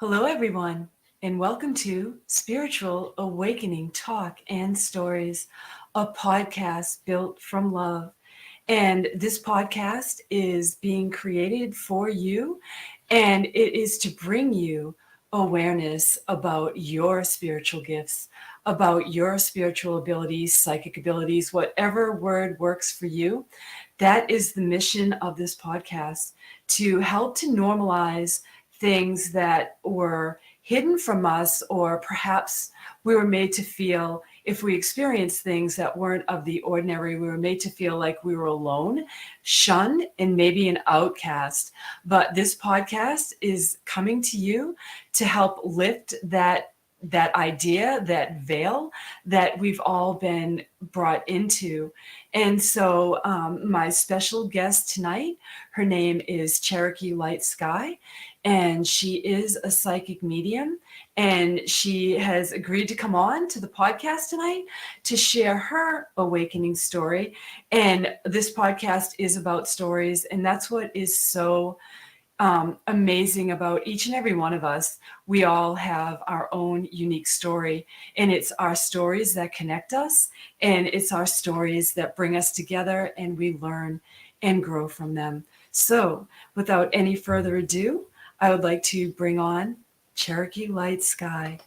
Hello, everyone, and welcome to Spiritual Awakening Talk and Stories, a podcast built from love. And this podcast is being created for you, and it is to bring you awareness about your spiritual gifts, about your spiritual abilities, psychic abilities, whatever word works for you. That is the mission of this podcast, to help to normalize things that were hidden from us, or perhaps we were made to feel, if we experienced things that weren't of the ordinary, we were made to feel like we were alone, shunned, and maybe an outcast. But this podcast is coming to you to help lift that idea, that veil that we've all been brought into. And so my special guest tonight, her name is Cherokee Light Sky, and she is a psychic medium, and she has agreed to come on to the podcast tonight to share her awakening story. And this podcast is about stories, and that's what is so amazing about each and every one of us. We all have our own unique story, and it's our stories that connect us, and it's our stories that bring us together, and we learn and grow from them. So without any further ado, I would like to bring on Cherokee Light Sky.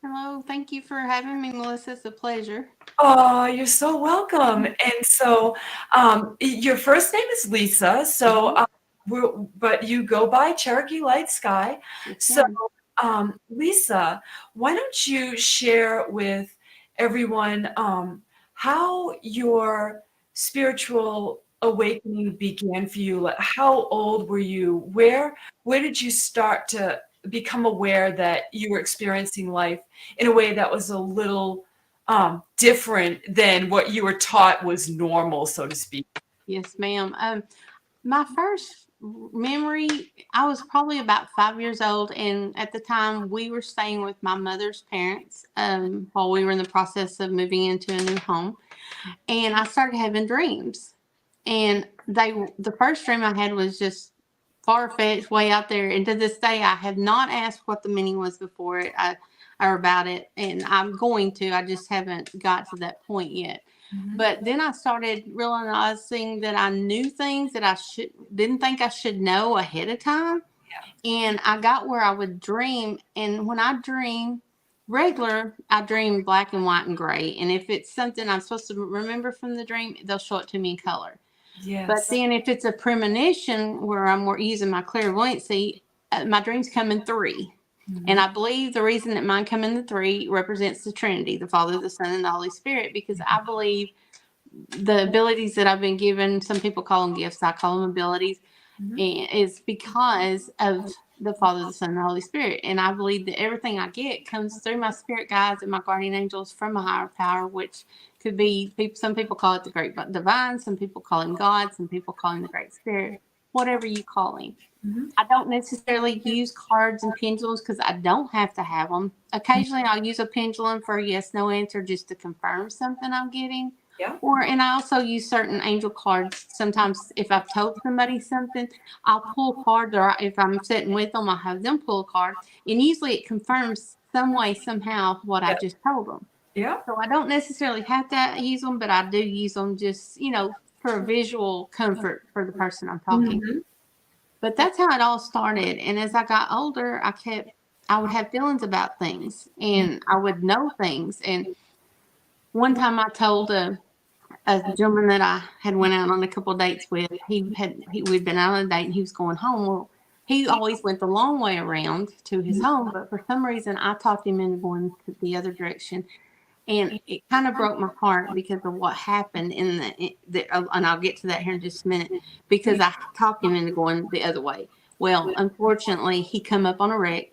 Hello, thank you for having me, Melissa. It's a pleasure. Oh, you're so welcome. And so your first name is Lisa, so but you go by Cherokee Light Sky. So Lisa, why don't you share with everyone how your spiritual awakening began for you? Like, how old were you? Where did you start to become aware that you were experiencing life in a way that was a little different than what you were taught was normal, so to speak? Yes, ma'am. My first memory, I was probably about 5 years old, and at the time we were staying with my mother's parents while we were in the process of moving into a new home, and I started having dreams. And the first dream I had was just far-fetched, way out there, and to this day I have not asked what the meaning was before it or about it, and I'm going to. I just haven't got to that point yet. But then I started realizing that I knew things that I didn't think I should know ahead of time. And I got where I would dream, and when I dream regular, I dream black and white and gray, and if it's something I'm supposed to remember from the dream, they'll show it to me in color. Yes. But then if it's a premonition where I'm more using my clairvoyancy, my dreams come in three. And I believe the reason that mine come in the three represents the Trinity, the Father, the Son, and the Holy Spirit, because I believe the abilities that I've been given, some people call them gifts, I call them abilities, and is because of the Father, the Son, and the Holy Spirit. And I believe that everything I get comes through my spirit guides and my guardian angels from a higher power, which could be, some people call it the great divine, some people call him God, some people call him the great spirit, whatever you call him. I don't necessarily use cards and pendulums because I don't have to have them. Occasionally I'll use a pendulum for a yes, no answer just to confirm something I'm getting. Yeah. And I also use certain angel cards. Sometimes if I've told somebody something, I'll pull cards, or if I'm sitting with them, I'll have them pull a card. And usually it confirms some way, somehow, what I just told them. Yeah. So I don't necessarily have to use them, but I do use them just, for visual comfort for the person I'm talking to. But that's how it all started. And as I got older, I would have feelings about things, and I would know things. And one time I told a gentleman that I had went out on a couple of dates with, we'd been out on a date and he was going home. Well, he always went the long way around to his home, but for some reason I talked him into going the other direction. And it kind of broke my heart because of what happened and I'll get to that here in just a minute, because I talked him into going the other way. Well, unfortunately, he come up on a wreck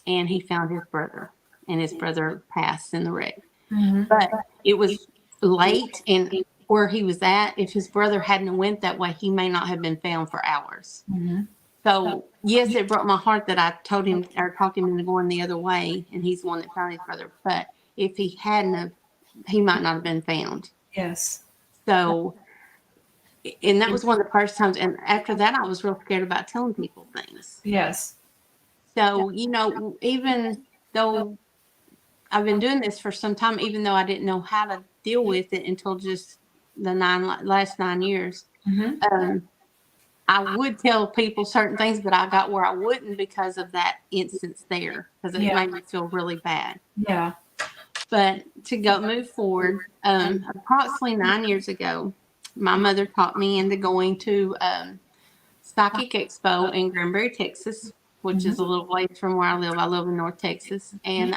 and he found his brother, and his brother passed in the wreck. But it was late, and where he was at, if his brother hadn't went that way, he may not have been found for hours. So yes, it broke my heart that I told him or talked him into going the other way, and he's the one that found his brother. But if he hadn't, he might not have been found. Yes. So And that was one of the first times. And after that, I was real scared about telling people things. Yes. So, even though I've been doing this for some time, even though I didn't know how to deal with it until just the last 9 years, I would tell people certain things, but I got where I wouldn't because of that instance there, because it made me feel really bad. Yeah. But to move forward, approximately 9 years ago, my mother talked me into going to Psychic Expo in Granbury, Texas, which is a little ways from where I live. I live in North Texas. And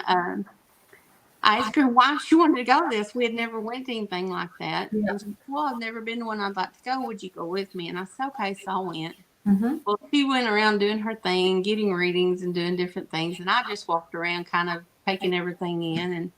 I asked her why she wanted to go to this. We had never went to anything like that. Yeah. And she said, well, I've never been to one. I'd like to go. Would you go with me? And I said, okay. So I went. Mm-hmm. Well, she went around doing her thing, getting readings and doing different things. And I just walked around kind of taking everything in. And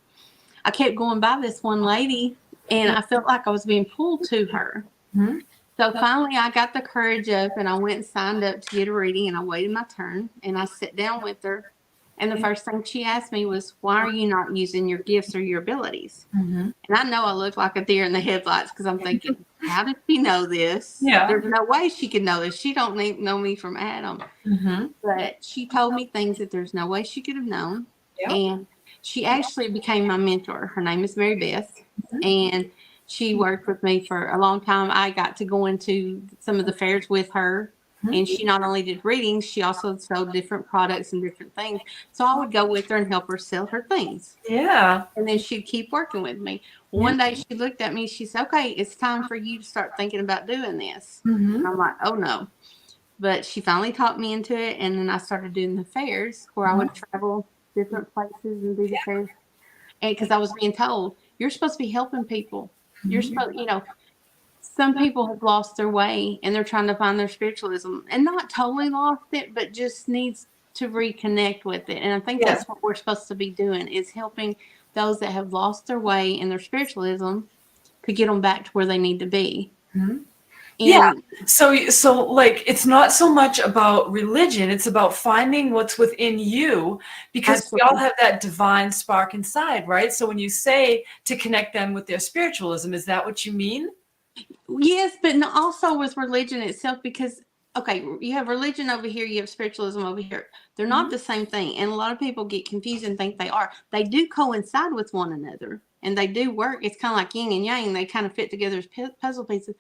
I kept going by this one lady, and I felt like I was being pulled to her. Mm-hmm. So finally, I got the courage up, and I went and signed up to get a reading, and I waited my turn, and I sat down with her. And the first thing she asked me was, why are you not using your gifts or your abilities? Mm-hmm. And I know I look like a deer in the headlights because I'm thinking, how did she know this? Yeah. There's no way she could know this. She don't know me from Adam. Mm-hmm. But she told me things that there's no way she could have known. Yeah. And she actually became my mentor. Her name is Mary Beth. And she worked with me for a long time. I got to go into some of the fairs with her. And she not only did readings, she also sold different products and different things. So I would go with her and help her sell her things. Yeah. And then she'd keep working with me. One day she looked at me, she said, okay, it's time for you to start thinking about doing this. Mm-hmm. And I'm like, oh no. But she finally talked me into it. And then I started doing the fairs where I would travel different places and do the fairs. And because I was being told, you're supposed to be helping people. You're supposed, some people have lost their way and they're trying to find their spiritualism and not totally lost it, but just needs to reconnect with it. And I think that's what we're supposed to be doing, is helping those that have lost their way in their spiritualism to get them back to where they need to be. Mm-hmm. Yeah. So like, it's not so much about religion. It's about finding what's within you, because we all have that divine spark inside, right? So when you say to connect them with their spiritualism, is that what you mean? Yes, but also with religion itself, because, okay, you have religion over here, you have spiritualism over here. They're not the same thing. And a lot of people get confused and think they are. They do coincide with one another. And they do work. It's kind of like yin and yang. They kind of fit together as puzzle pieces.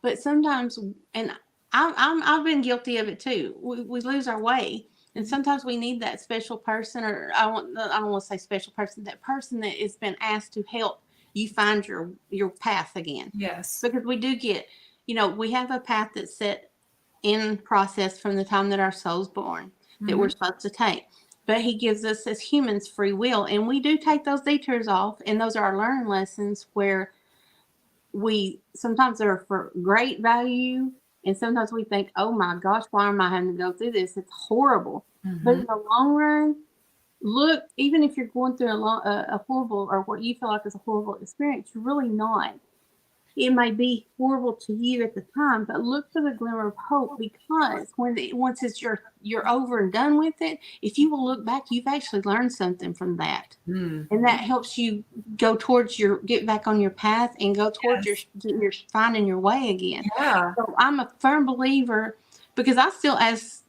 But sometimes, and I've been guilty of it too. We lose our way, and sometimes we need that special person, or I don't want to say special person. That person that has been asked to help you find your path again. Yes. Because we do get, we have a path that's set in process from the time that our soul's born that we're supposed to take. But he gives us as humans free will, and we do take those detours off, and those are our learning lessons where sometimes they're for great value, and sometimes we think, oh my gosh, why am I having to go through this? It's horrible. But in the long run, look, even if you're going through a horrible, or what you feel like is a horrible experience, you're really not. It may be horrible to you at the time, but look for the glimmer of hope, because once you're over and done with it, if you will look back, you've actually learned something from that. And that helps you go towards get back on your path and go towards your finding your way again. Yeah. So I'm a firm believer, because I still ask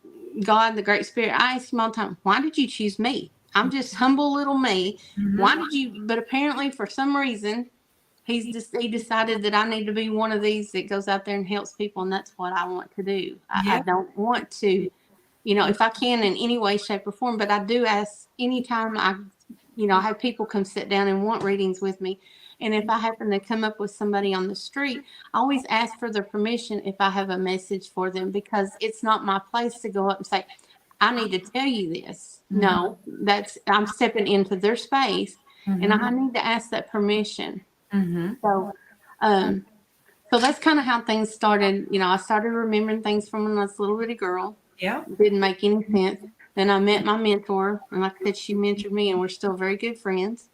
God, the Great Spirit, I ask him all the time, why did you choose me? I'm just humble little me. Why did you? But apparently for some reason, he decided that I need to be one of these that goes out there and helps people, and that's what I want to do. I don't want to, if I can in any way, shape, or form, but I do ask anytime I have people come sit down and want readings with me. And if I happen to come up with somebody on the street, I always ask for their permission if I have a message for them, because it's not my place to go up and say, I need to tell you this. No, I'm stepping into their space, and I need to ask that permission. So that's kind of how things started. I started remembering things from when I was a little bitty girl. Yeah. It didn't make any sense. Then I met my mentor, and like I said, she mentored me, and we're still very good friends.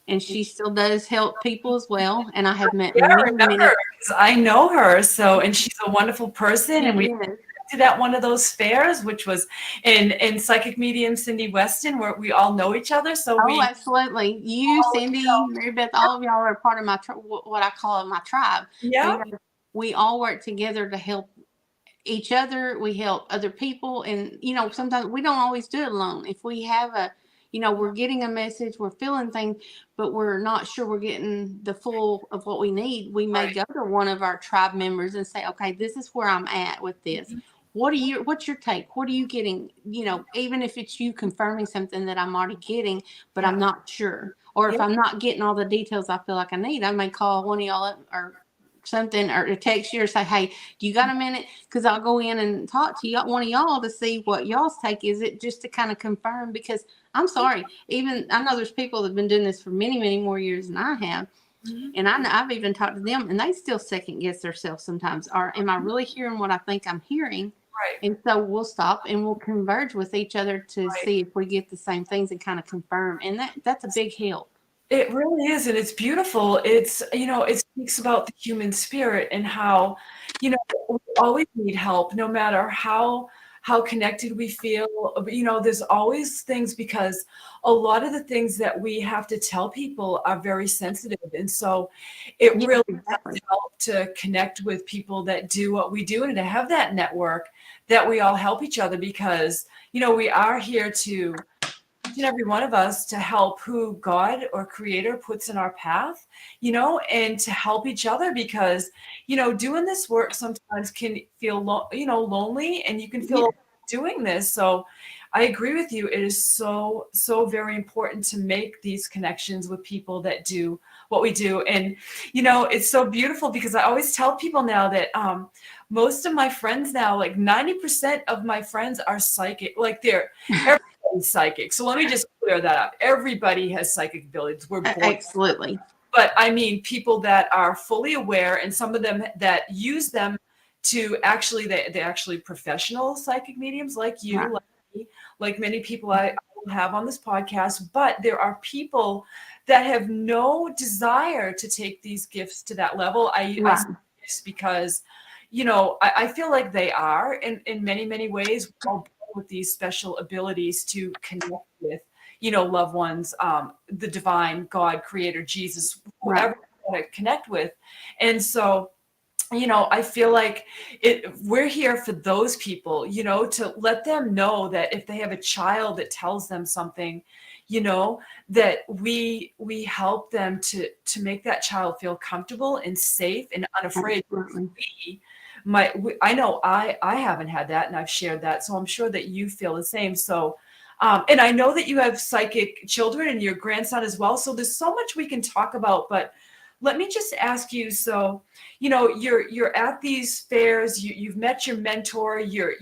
And she still does help people as well. And I have met many. I know her, and she's a wonderful person, and we did at one of those fairs, which was in Psychic Medium Cindy Weston, where we all know each other. So absolutely. You, Cindy, Mary Beth, all of y'all are part of my what I call my tribe. Yeah. we all work together to help each other. We help other people. And, sometimes we don't always do it alone. If we have we're getting a message, we're feeling things, but we're not sure we're getting the full of what we need, we may go to one of our tribe members and say, okay, this is where I'm at with this. What's your take? What are you getting? Even if it's you confirming something that I'm already getting, but I'm not sure. Or if I'm not getting all the details I feel like I need, I may call one of y'all up or something, or text you or say, hey, do you got a minute? Because I'll go in and talk to one of y'all to see what y'all's take is, it just to kind of confirm. Because I'm sorry, even I know there's people that have been doing this for many, many more years than I have. And I've even talked to them, and they still second guess themselves sometimes. Or am I really hearing what I think I'm hearing? And so we'll stop and we'll converge with each other to see if we get the same things and kind of confirm. And that's a big help. It really is, and it's beautiful. It's, it speaks about the human spirit and how, we always need help, no matter how connected we feel. There's always things, because a lot of the things that we have to tell people are very sensitive. And so it really does help to connect with people that do what we do, and to have that network that we all help each other, because, we are here to, each and every one of us, to help who God or Creator puts in our path, and to help each other, because, doing this work sometimes can feel, lonely, and you can feel doing this. So I agree with you. It is so, so very important to make these connections with people that do what we do. And, it's so beautiful, because I always tell people now that most of my friends now, like 90% of my friends are psychic, like everybody's psychic. So let me just clear that up. Everybody has psychic abilities. We're born. Absolutely. But I mean, people that are fully aware, and some of them that use them to actually, they're actually professional psychic mediums, like you, like me, like many people I have on this podcast. But there are people that have no desire to take these gifts to that level. I say this because, I feel like they are in many, many ways, all born with these special abilities to connect with, loved ones, the divine, God, Creator, Jesus, whoever you want to connect with. And so, I feel like we're here for those people, to let them know that if they have a child that tells them something, that we help them to make that child feel comfortable and safe and unafraid. I know I haven't had that, and I've shared that, so I'm sure that you feel the same. So, and I know that you have psychic children and your grandson as well. So there's so much we can talk about, but let me just ask you. So, you're at these fairs, you've met your mentor, you're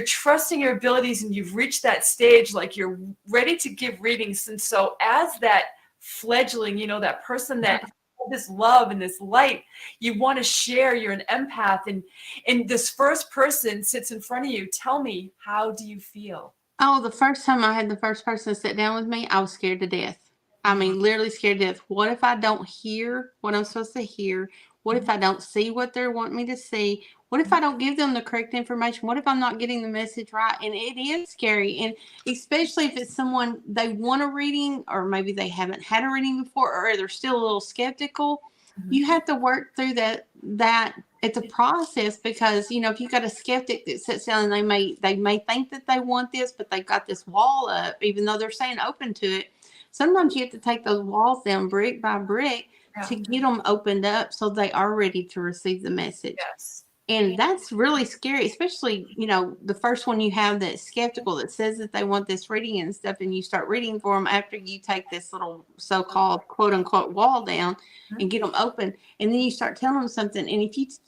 trusting your abilities, and you've reached that stage, like you're ready to give readings. And so as that fledgling, that person that this love and this light you want to share, you're an empath, and this first person sits in front of you. Tell me, how do you feel? Oh, the first time I had the first person sit down with me, I was scared to death. I mean, literally scared to death. What if I don't hear what I'm supposed to hear? What if I don't see what they're wanting me to see? What if I don't give them the correct information? What if I'm not getting the message right? And it is scary. And especially if it's someone they want a reading, or maybe they haven't had a reading before, or they're still a little skeptical. You have to work through that it's a process, because if you've got a skeptic that sits down and they may think that they want this, but they've got this wall up, even though they're saying open to it. Sometimes you have to take those walls down brick by brick to get them opened up so they are ready to receive the message. And that's really scary, especially, the first one you have that's skeptical, that says that they want this reading and stuff, and you start reading for them after you take this little so-called quote unquote wall down and get them open. And then you start telling them something. And if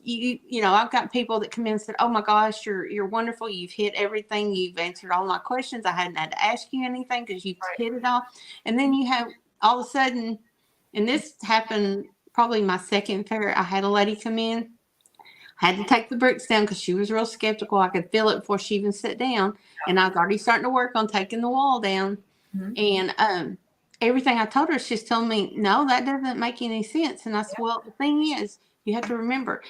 I've got people that come in and said, oh my gosh, you're wonderful. You've hit everything. You've answered all my questions. I hadn't had to ask you anything because you've hit it all. And then you have all of a sudden, and this happened probably my second fair, I had a lady come in. Had to take the bricks down because she was real skeptical. I could feel it before she even sat down. And I was already starting to work on taking the wall down. And everything I told her, she's telling me, no, that doesn't make any sense. And I said, well, the thing is, you have to remember,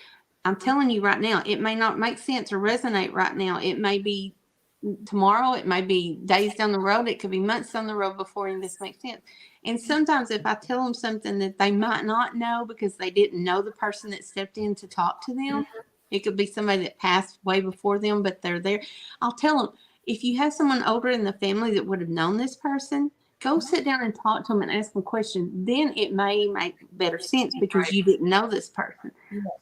I'm telling you right now, it may not make sense or resonate right now. It may be tomorrow. It may be days down the road. It could be months down the road before any of this makes sense. And sometimes if I tell them something that they might not know because they didn't know the person that stepped in to talk to them, it could be somebody that passed way before them, but they're there. I'll tell them, if you have someone older in the family that would have known this person, go sit down and talk to them and ask them questions. Then it may make better sense because you didn't know this person.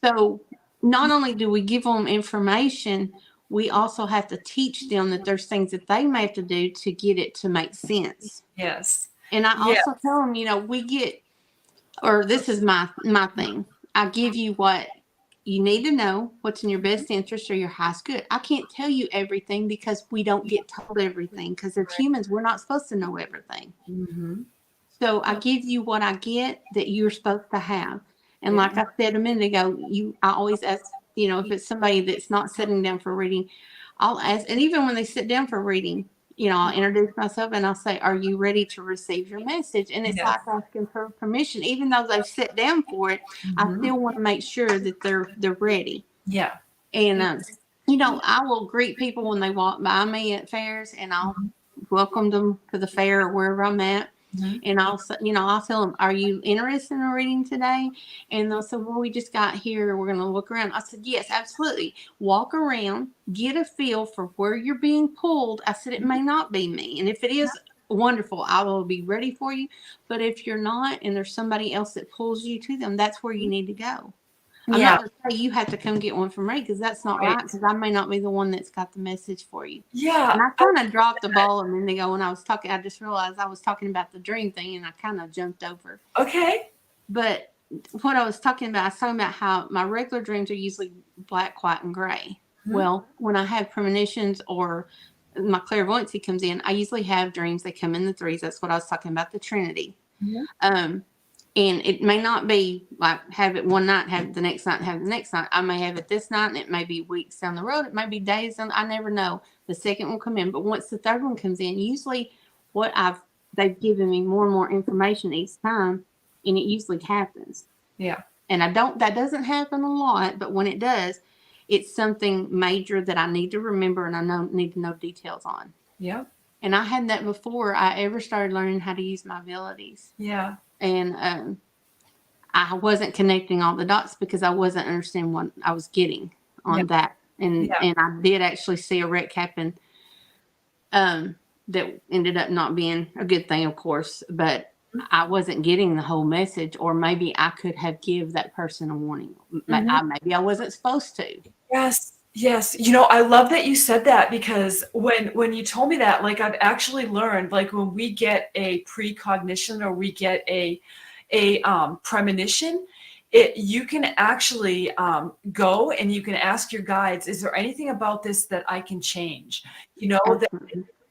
So not only do we give them information, we also have to teach them that there's things that they may have to do to get it to make sense. Yes. And I also tell them, this is my thing. I give you what you need to know, what's in your best interest or your highest good. I can't tell you everything because we don't get told everything, because as humans, we're not supposed to know everything. Mm-hmm. So I give you what I get that you're supposed to have. And like I said a minute ago, I always ask, if it's somebody that's not sitting down for reading, I'll ask, and even when they sit down for reading, I'll introduce myself and I'll say, are you ready to receive your message? And it's like asking for permission. Even though they've sat down for it, I still want to make sure that they're ready. Yeah. And, I will greet people when they walk by me at fairs, and I'll welcome them to the fair or wherever I'm at. And I'll tell them, are you interested in reading today? And they'll say, well, we just got here. We're going to look around. I said, yes, absolutely. Walk around, get a feel for where you're being pulled. I said, it may not be me. And if it is, wonderful, I will be ready for you. But if you're not, and there's somebody else that pulls you to them, that's where you need to go. I'm not going to say you have to come get one from me, because that's not right, because I may not be the one that's got the message for you. Yeah. And I kind of dropped the ball a minute ago when I was talking. I just realized I was talking about the dream thing, and I kind of jumped over. Okay. But what I was talking about how my regular dreams are usually black, white, and gray. Well, when I have premonitions or my clairvoyancy comes in, I usually have dreams. They come in the threes. That's what I was talking about, the Trinity. And it may not be like have it one night, have it the next night, have it the next night. I may have it this night, and it may be weeks down the road. It may be days. I never know. The second will come in. But once the third one comes in, usually they've given me more and more information each time, and it usually happens. Yeah. And that doesn't happen a lot, but when it does, it's something major that I need to remember and I need to know details on. Yeah. And I had that before I ever started learning how to use my abilities. Yeah. And I wasn't connecting all the dots because I wasn't understanding what I was getting on that. And I did actually see a wreck happen that ended up not being a good thing, of course, but I wasn't getting the whole message, or maybe I could have give that person a warning. Maybe I wasn't supposed to. Yes. Yes. I love that you said that, because when you told me that, like, I've actually learned, like, when we get a precognition or we get a premonition, you can actually go and you can ask your guides, is there anything about this that I can change? That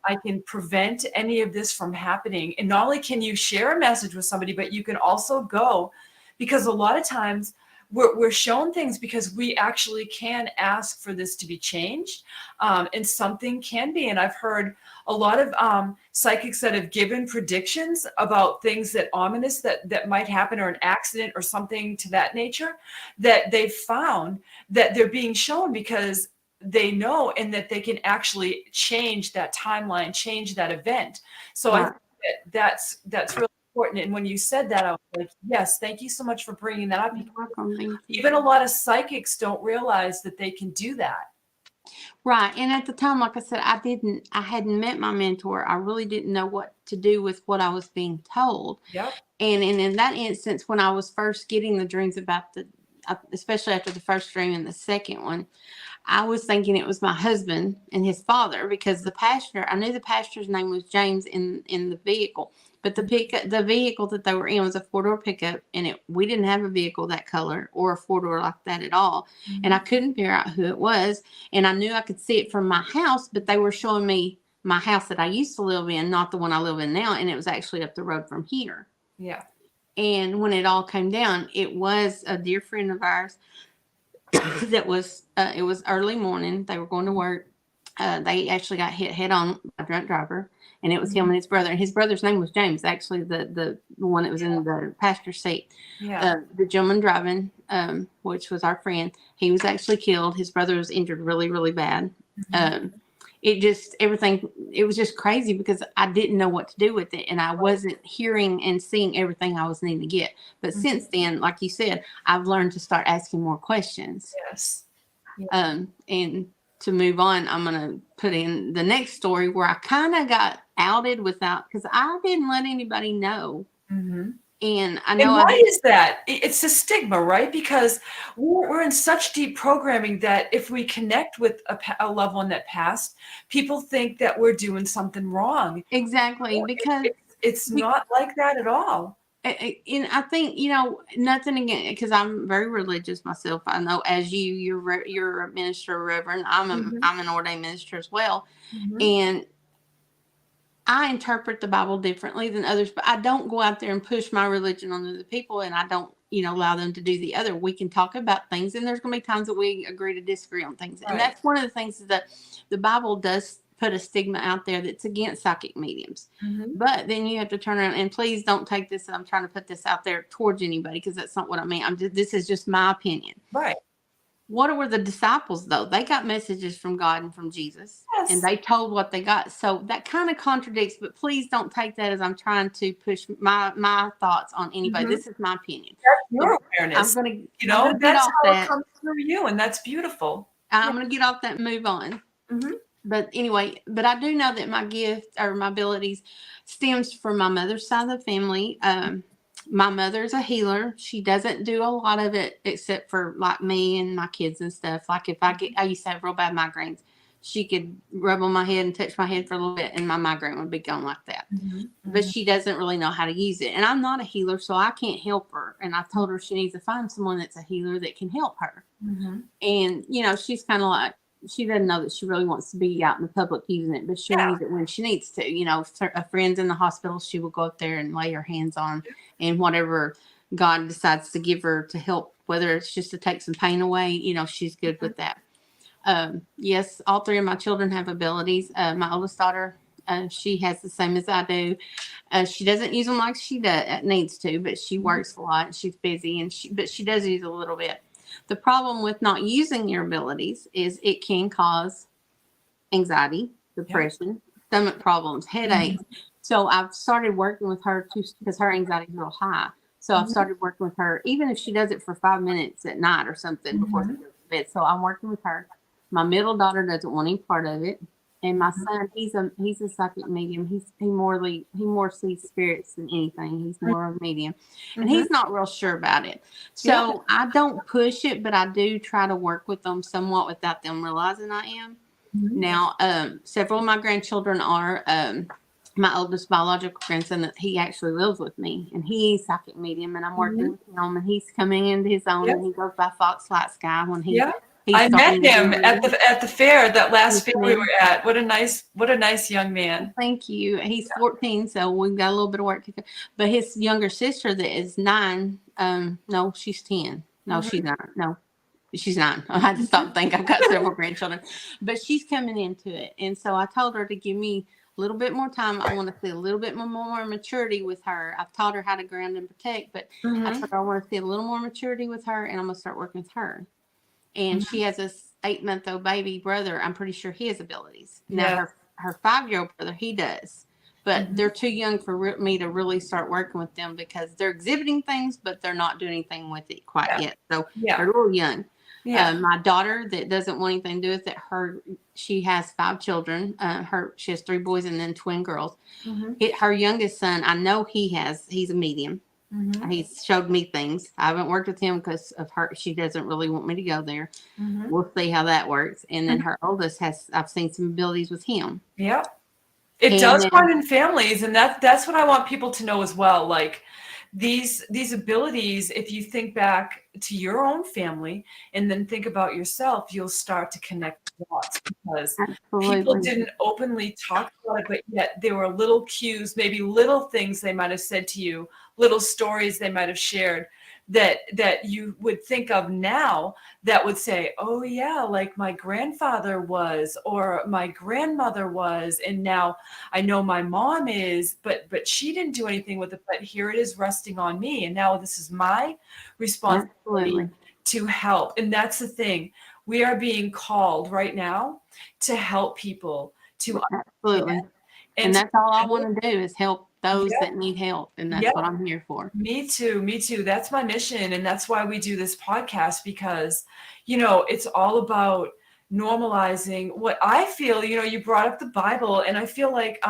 I can prevent any of this from happening. And not only can you share a message with somebody, but you can also go, because a lot of times we're shown things because we actually can ask for this to be changed, and something can be. And I've heard a lot of psychics that have given predictions about things that ominous that might happen, or an accident or something to that nature, that they've found that they're being shown because they know, and that they can actually change that timeline, change that event. So I think that's really important. And when you said that, I was like, yes, thank you so much for bringing that up. Even a lot of psychics don't realize that they can do that. Right. And at the time, like I said, I hadn't met my mentor. I really didn't know what to do with what I was being told. Yep. And in that instance, when I was first getting the dreams about especially after the first dream and the second one, I was thinking it was my husband and his father, because I knew the pastor's name was James in the vehicle, but the vehicle that they were in was a 4-door pickup, and we didn't have a vehicle that color or a 4-door like that at all. And I couldn't figure out who it was. And I knew I could see it from my house, but they were showing me my house that I used to live in, not the one I live in now. And it was actually up the road from here. Yeah. And when it all came down, it was a dear friend of ours that was, it was early morning. They were going to work. They actually got hit head on by a drunk driver, and it was him and his brother. And his brother's name was James, actually the one that was in the passenger seat. Yeah. The gentleman driving, which was our friend, he was actually killed. His brother was injured really, really bad. it was just crazy because I didn't know what to do with it. And I wasn't hearing and seeing everything I was needing to get. But since then, like you said, I've learned to start asking more questions. Yes. And to move on, I'm going to put in the next story where I kind of got outed because I didn't let anybody know. Mm-hmm. And I know. And why is that? It's a stigma, right? Because we're in such deep programming that if we connect with a loved one that passed, people think that we're doing something wrong. Exactly, because it's not like that at all. And I think, nothing again, because I'm very religious myself. I know as you're a minister, Reverend. I'm an ordained minister as well. Mm-hmm. And I interpret the Bible differently than others, but I don't go out there and push my religion on other people, and I don't, allow them to do the other. We can talk about things, and there's going to be times that we agree to disagree on things. Right. And that's one of the things that the Bible does put a stigma out there that's against psychic mediums. Mm-hmm. But then you have to turn around, and please don't take this, I'm trying to put this out there towards anybody, because that's not what I mean. This is just my opinion. Right. What were the disciples, though? They got messages from God and from Jesus, yes. And they told what they got. So that kind of contradicts, but please don't take that as I'm trying to push my thoughts on anybody. Mm-hmm. This is my opinion. That's your awareness. I'm going to that's how it comes through you, and that's beautiful. I'm going to get off that and move on. Mm-hmm. But anyway, I do know that my gift or my abilities stems from my mother's side of the family. My mother's a healer. She doesn't do a lot of it except for like me and my kids and stuff. Like if I used to have real bad migraines, she could rub on my head and touch my head for a little bit and my migraine would be gone like that. Mm-hmm. But she doesn't really know how to use it. And I'm not a healer, so I can't help her. And I told her she needs to find someone that's a healer that can help her. Mm-hmm. And, she's kind of like, she doesn't know that she really wants to be out in the public using it, but she'll use it when she needs to. If a friend's in the hospital, she will go up there and lay her hands on, and whatever God decides to give her to help, whether it's just to take some pain away, she's good with that. Yes, all three of my children have abilities. My oldest daughter, she has the same as I do. She doesn't use them like she needs to, but she works a lot and she's busy, but she does use a little bit. The problem with not using your abilities is it can cause anxiety, depression, stomach problems, headaches. Mm-hmm. So I've started working with her because her anxiety is real high. So I've started working with her, even if she does it for 5 minutes at night or something before she goes to bed. So I'm working with her. My middle daughter doesn't want any part of it. And my son, he's a psychic medium. He more sees spirits than anything. He's more of a medium, and he's not real sure about it. So I don't push it, but I do try to work with them somewhat without them realizing I am. Mm-hmm. Now, several of my grandchildren are. My oldest biological grandson, that he actually lives with me, and he's psychic medium, and I'm working with him, and he's coming into his own, and he goes by Fox Light Sky when he. I met him at the fair, that last fair we were at. What a nice young man. Thank you. He's 14, so we've got a little bit of work to do. But his younger sister that is 9, no, she's 10. No, she's not. No, she's 9. I had to stop and think. I've got several grandchildren. But she's coming into it. And so I told her to give me a little bit more time. I want to see a little bit more maturity with her. I've taught her how to ground and protect, but I told her I want to see a little more maturity with her, and I'm going to start working with her. And she has a 8-month-old baby brother. I'm pretty sure he has abilities. Now, her 5-year-old brother, he does. But they're too young for me to really start working with them because they're exhibiting things, but they're not doing anything with it quite yet. So they're a little young. Yeah. My daughter that doesn't want anything to do with it, she has 5 children. She has 3 boys and then twin girls. Her youngest son, I know he's a medium. He's showed me things. I haven't worked with him because of her. She doesn't really want me to go there. We'll see how that works. And then her oldest I've seen some abilities with him. Yeah. It does run in families. And that's what I want people to know as well. Like these abilities, if you think back to your own family and then think about yourself, you'll start to connect dots because people didn't openly talk about it, but yet there were little cues, maybe little things they might have said to you, little stories they might have shared that you would think of now that would say, oh yeah, like my grandfather was, or my grandmother was, and now I know my mom is, but she didn't do anything with it, but here it is resting on me, and now this is my responsibility to help. And that's the thing. we are being called right now to help people to Absolutely. understand And to that's all I know. want to do is help those Yeah, that need help. And that's yeah. what I'm here for. Me too. Me too. That's my mission. And that's why we do this podcast, because, you know, it's all about normalizing what I feel. You know, you brought up the Bible, and I feel like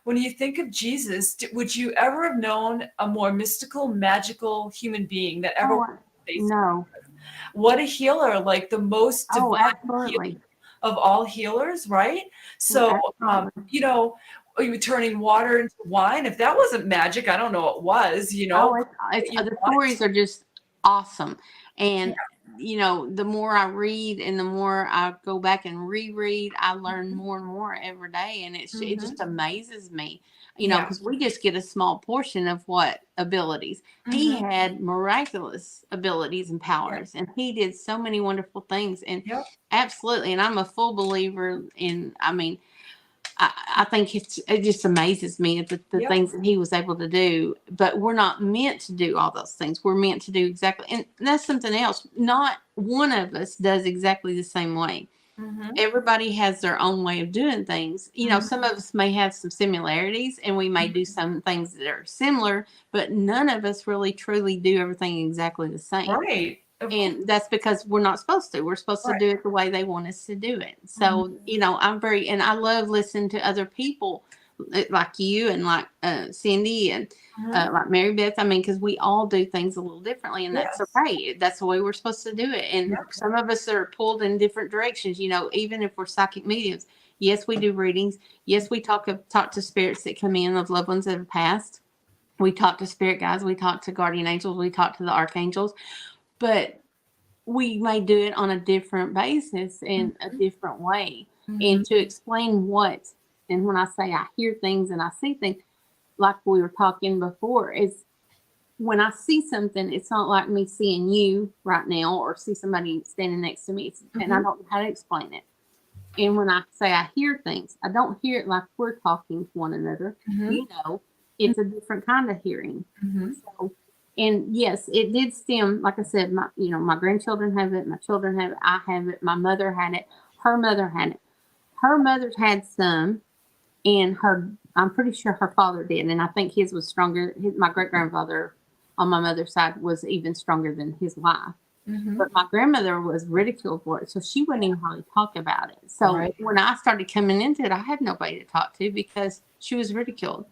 when you think of Jesus, would you ever have known a more mystical, magical human being that ever Oh, walked the face of no. the earth? What a healer, like the most Oh, divine healer absolutely. of all healers, right? So, Absolutely. you know, you turning water into wine. If that wasn't magic, I don't know what was, you Oh, know. it's You the want. stories are just awesome. Yeah. And the more I read and the more I go back and reread, I learn more and more every day, and it Mhm. just amazes me. Yeah. Because we just get a small portion of what abilities. He Mhm. had miraculous abilities and Yeah. powers, and he did so many wonderful things. And Yep. absolutely, and I'm a full believer in. I mean, I think it just amazes me at the Yep. things that he was able to do. But we're not meant to do all those things. We're meant to do exactly, and that's something else. Not one of us does exactly the same way. Mhm. Everybody has their own way of doing things. Mhm. Some of us may have some similarities, and we may do some things that are similar, but none of us really truly do everything exactly the same. Right. Of course. And that's because we're not supposed to. We're supposed to Right. do it the way they want us to do it. Mhm. So, and I love listening to other people like you and like Cindy and Mhm. like Mary Beth. I mean, because we all do things a little differently, and that's Yes. okay. That's the way we're supposed to do it. And Yep. some of us are pulled in different directions, even if we're psychic mediums. Yes, we do readings. Yes, we talk to spirits that come in of loved ones that have passed. We talk to spirit guides. We talk to guardian angels. We talk to the archangels. But we may do it on a different basis in a Mhm. different way. Mhm. And to explain and when I say I hear things and I see things, like we were talking before, is when I see something, it's not like me seeing you right now or see somebody standing next to me, and I Mhm. don't know how to explain it. And when I say I hear things, I don't hear it like we're talking to one another. Mhm. It's a different kind of hearing. Mhm. So, and yes, it did stem, like I said, my grandchildren have it, my children have it, I have it, my mother had it, her mother had it. Her mother's had some, and I'm pretty sure her father did, and I think his was stronger. My great grandfather on my mother's side was even stronger than his wife. Mhm. But my grandmother was ridiculed for it, so she wouldn't even hardly talk about it. So Right. when I started coming into it, I had nobody to talk to because she was ridiculed.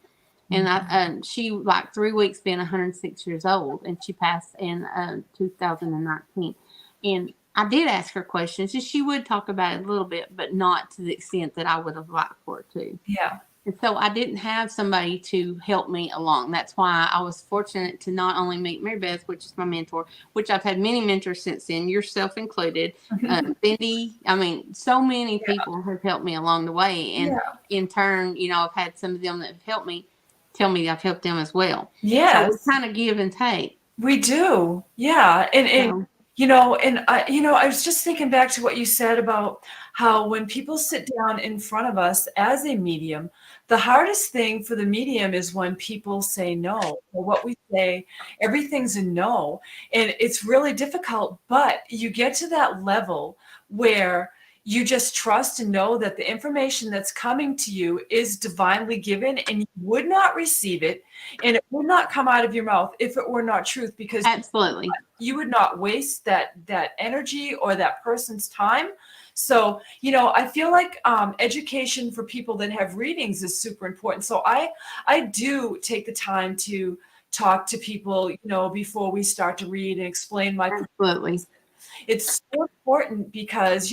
And she, like 3 weeks being 106 years old, and she passed in 2019. And I did ask her questions, and she would talk about it a little bit, but not to the extent that I would have liked for her to. Yeah. And so I didn't have somebody to help me along. That's why I was fortunate to not only meet Mary Beth, which is my mentor, which I've had many mentors since then, yourself included, Cindy. I mean, so many Yeah. people have helped me along the way. And Yeah. in turn, I've had some of them that have helped me tell me I've helped them as well. So we Yes. kind of give and take. We do. Yeah. And So, I was just thinking back to what you said about how when people sit down in front of us as a medium, the hardest thing for the medium is when people say no, or what we say, everything's a no. And it's really difficult, but you get to that level where you just trust and know that the information that's coming to you is divinely given, and you would not receive it, and it would not come out of your mouth if it were not truth, because absolutely. you would not waste that energy or that person's time. So, I feel like education for people that have readings is super important. So I do take the time to talk to people, before we start to read and explain my. Absolutely. It's so important because,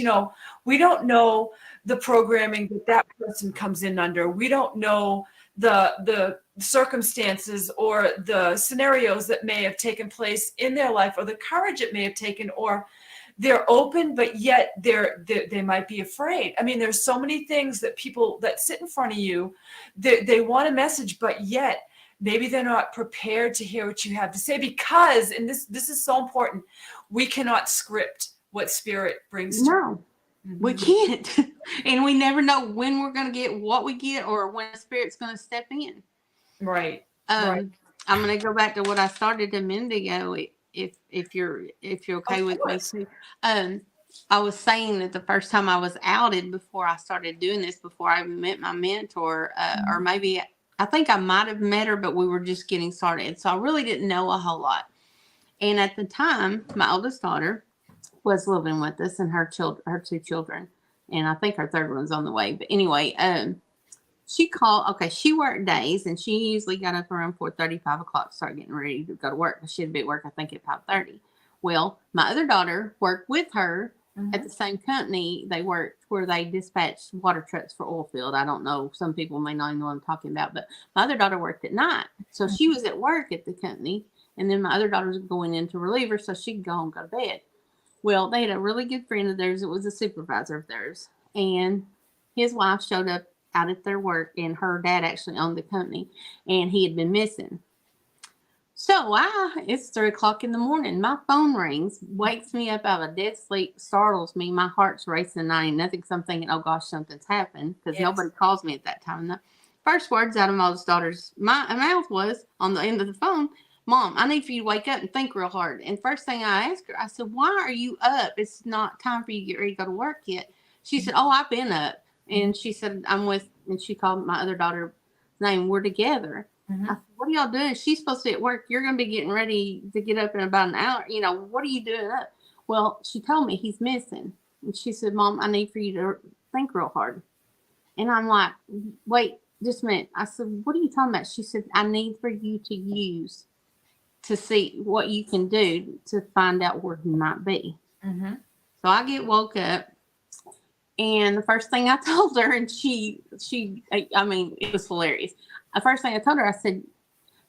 we don't know the programming that that person comes in under. We don't know the circumstances or the scenarios that may have taken place in their life, or the courage it may have taken, or they're open, but yet they might be afraid. I mean, there's so many things that people that sit in front of you, they want a message, but yet maybe they're not prepared to hear what you have to say, because, and this is so important, we cannot script what spirit brings to. No, we can't. And we never know when we're going to get what we get or when a spirit's going to step in. Right. I'm going to go back to what I started a minute ago, if you're okay Of with me course. too. I was saying that the first time I was outed before I started doing this, before I met my mentor, or maybe I think I might have met her, but we were just getting started. So I really didn't know a whole lot. And at the time, my oldest daughter was living with us and her two children. And I think her third one's on the way. But anyway, she called. Okay, she worked days, and she usually got up around 4:30, 5 o'clock to start getting ready to go to work. She'd be at work, I think, at 5:30. Well, my other daughter worked with her at the same company. They worked where they dispatched water trucks for oil field. I don't know. Some people may not know what I'm talking about, but my other daughter worked at night. So she was at work at the company, and then my other daughter was going in to relieve her so she could go home and go to bed. Well, they had a really good friend of theirs. It was a supervisor of theirs, and his wife showed up out at their work, and her dad actually owned the company, and he had been missing. So it's 3 o'clock in the morning. My phone rings, wakes me up out of a dead sleep, startles me. My heart's racing, and I ain't nothing. So I'm thinking, oh gosh, something's happened, because nobody calls me at that time. And the first words out of my oldest daughter's mouth was on the end of the phone, Mom, I need for you to wake up and think real hard. And first thing I asked her, I said, why are you up? It's not time for you to get ready to go to work yet. She said, oh, I've been up. And she said, and she called my other daughter's name. We're together. I said, what are y'all doing? She's supposed to be at work. You're going to be getting ready to get up in about an hour. You know, what are you doing up? Well, she told me he's missing. And she said, Mom, I need for you to think real hard. And I'm like, wait, just a minute. I said, what are you talking about? She said, I need for you to use to see what you can do to find out where he might be. So I get woke up. And the first thing I told her, and I mean, it was hilarious. The first thing I told her, I said,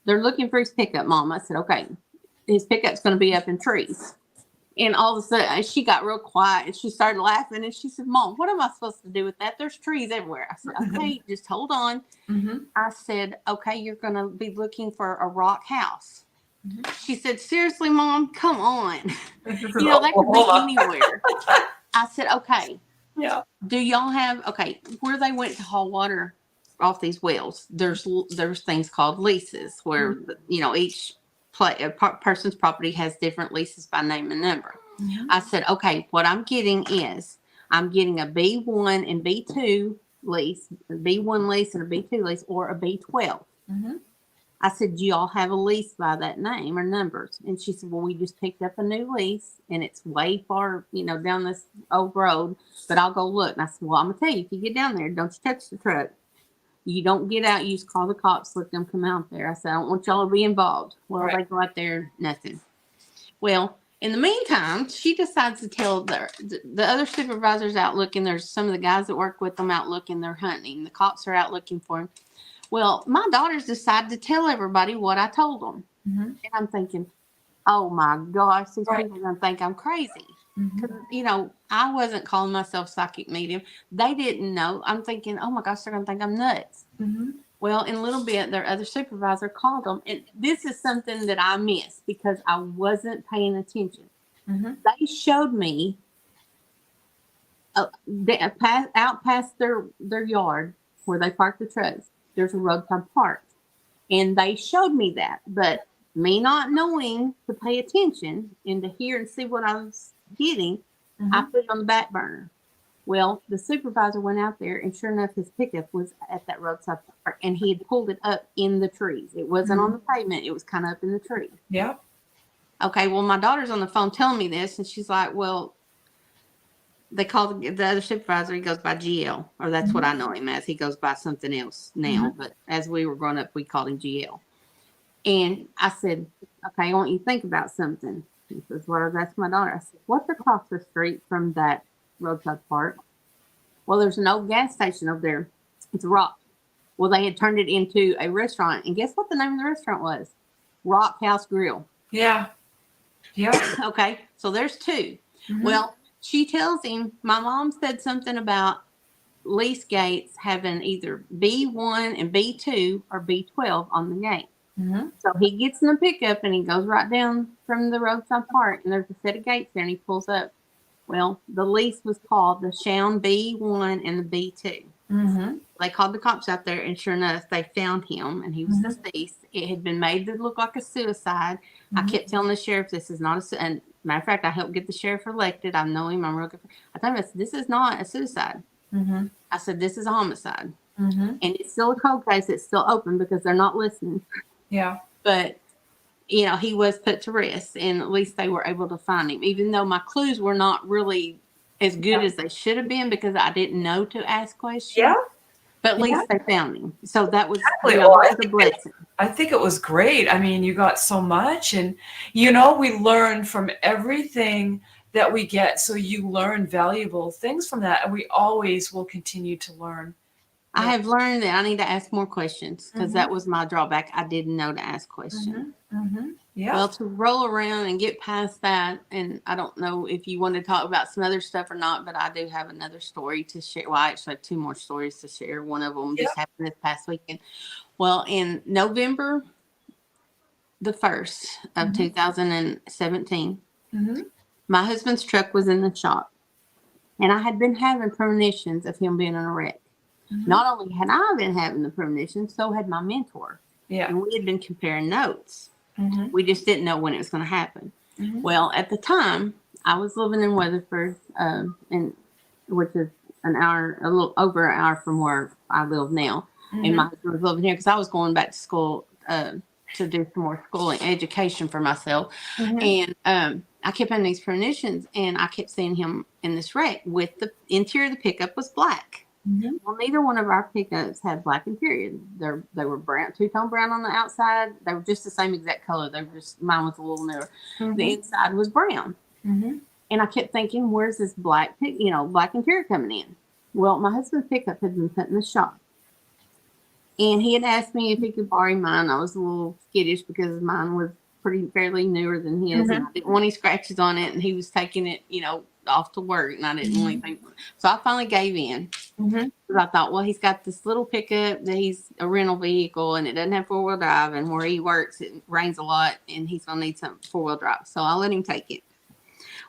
they're looking for his pickup, Mom. I said, okay, his pickup's going to be up in trees. And all of a sudden, she got real quiet, and she started laughing, and she said, Mom, what am I supposed to do with that? There's trees everywhere. I said, okay, just hold on. I said, okay, you're going to be looking for a rock house. She said, seriously, Mom, come on. You know, that could be anywhere. I said, okay. Yeah. Do y'all have, where they went to haul water off these wells, there's things called leases where, you know, each person's property has different leases by name and number. I said, okay, what I'm getting is I'm getting a B1 and B2 lease, a B1 lease and a B2 lease, or a B12. I said, do y'all have a lease by that name or numbers? And she said, well, we just picked up a new lease, and it's way far, you know, down this old road, but I'll go look. And I said, well, I'm going to tell you, if you get down there, don't you touch the truck. You don't get out. You just call the cops, let them come out there. I said, I don't want y'all to be involved. Well, they go out there, nothing. Well, in the meantime, she decides to tell the other supervisors out looking. There's some of the guys that work with them out looking. They're hunting. The cops are out looking for him. Well, my daughters decided to tell everybody what I told them. And I'm thinking, oh my gosh, these people are going to think I'm crazy. Because, you know, I wasn't calling myself psychic medium. They didn't know. I'm thinking, oh my gosh, they're going to think I'm nuts. Well, in a little bit, their other supervisor called them. And this is something that I missed because I wasn't paying attention. They showed me out past their yard where they parked the trucks. There's a roadside park. And they showed me that. But me not knowing to pay attention and to hear and see what I was getting, I put it on the back burner. Well, the supervisor went out there, and sure enough, his pickup was at that roadside park, and he had pulled it up in the trees. It wasn't on the pavement. It was kind of up in the tree. Okay, well, my daughter's on the phone telling me this, and she's like, well, they called the other supervisor. He goes by GL, or that's what I know him as. He goes by something else now, but as we were growing up, we called him GL. And I said, okay, I want you to think about something. He says, well, that's my daughter. I said, what's across the street from that roadside park? Well, there's an old gas station over there. It's a Rock. Well, they had turned it into a restaurant. And guess what the name of the restaurant was? Rock House Grill. Okay, so there's two. Well, she tells him, my mom said something about lease gates having either B1 and B2 or B12 on the gate. So he gets in the pickup and he goes right down from the roadside park, and there's a set of gates there, and he pulls up. Well, the lease was called the Shown B1 and the B2. They called the cops out there, and sure enough, they found him, and he was deceased. It had been made to look like a suicide. I kept telling the sheriff, this is not and Matter of fact, I helped get the sheriff elected. I know him. I'm real good. I told him, I said, this is not a suicide. Mm-hmm. I said, this is a homicide. Mm-hmm. And it's still a cold case. It's still open because they're not listening. Yeah. But, you know, he was put to rest, and at least they were able to find him, even though my clues were not really as good as they should have been because I didn't know to ask questions. Yeah. But at least they found him. So that was, Exactly. you know, Well, that was a blessing. I think it was great. I mean, you got so much, and, you know, we learn from everything that we get. So you learn valuable things from that, and we always will continue to learn. I have learned that I need to ask more questions because Mm-hmm. that was my drawback. I didn't know to ask questions. Mm-hmm. Mm-hmm. Yeah. Well, to roll around and get past that, and I don't know if you want to talk about some other stuff or not, but I do have another story to share. Well, I actually have two more stories to share. One of them just happened this past weekend. Well, in November the 1st of 2017, Mm-hmm. my husband's truck was in the shop, and I had been having premonitions of him being in a wreck. Mm-hmm. Not only had I been having the premonitions, so had my mentor. Yeah. And we had been comparing notes. Mm-hmm. We just didn't know when it was going to happen. Mm-hmm. Well, at the time, I was living in Weatherford, which is a little over an hour from where I live now. Mm-hmm. And my husband was living here because I was going back to school to do some more schooling, education for myself. Mm-hmm. And I kept having these premonitions, and I kept seeing him in this wreck with the interior of the pickup was black. Mm-hmm. Well, neither one of our pickups had black interior. They were brown, two-tone brown on the outside. They were just the same exact color. Mine was a little newer. Mm-hmm. The inside was brown. Mm-hmm. And I kept thinking, where's this black interior coming in? Well, my husband's pickup had been put in the shop. And he had asked me if he could borrow mine. I was a little skittish because mine was fairly newer than his. Mm-hmm. And I didn't want any scratches on it. And he was taking it, off to work. And I didn't want anything. So I finally gave in. Mm-hmm. Because I thought, well, he's got this little pickup that he's a rental vehicle, and it doesn't have four-wheel drive. And where he works, it rains a lot, and he's going to need some four-wheel drive. So I let him take it.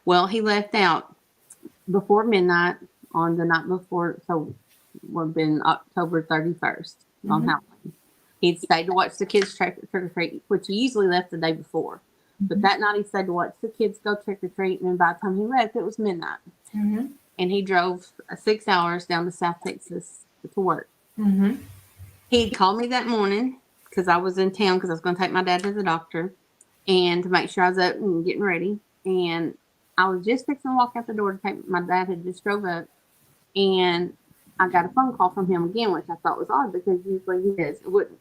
Well, he left out before midnight on the night before. So would have been October 31st on Halloween. He'd stayed to watch the kids trick or treat, which he usually left the day before. But that night he stayed to watch the kids go trick or treat, and by the time he left, it was midnight. Mm-hmm. And he drove 6 hours down to South Texas to work. Mm-hmm. He called me that morning because I was in town because I was going to take my dad to the doctor and to make sure I was up and getting ready. And I was just fixing to walk out the door to take my dad had just drove up, and I got a phone call from him again, which I thought was odd because usually he does.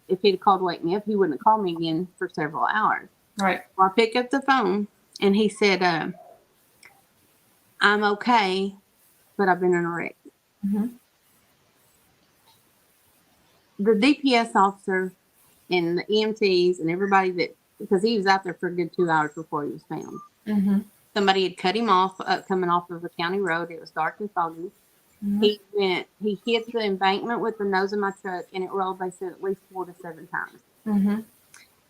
If he'd called to wake me up, he wouldn't have called me again for several hours. Right. Well, I picked up the phone, and he said, I'm okay, but I've been in a wreck. Mm-hmm. The DPS officer and the EMTs and everybody because he was out there for a good 2 hours before he was found. Mm-hmm. Somebody had cut him off coming off of a county road. It was dark and foggy. Mm-hmm. He hit the embankment with the nose of my truck, and it rolled, they said, at least 4 to 7 times. Mm-hmm.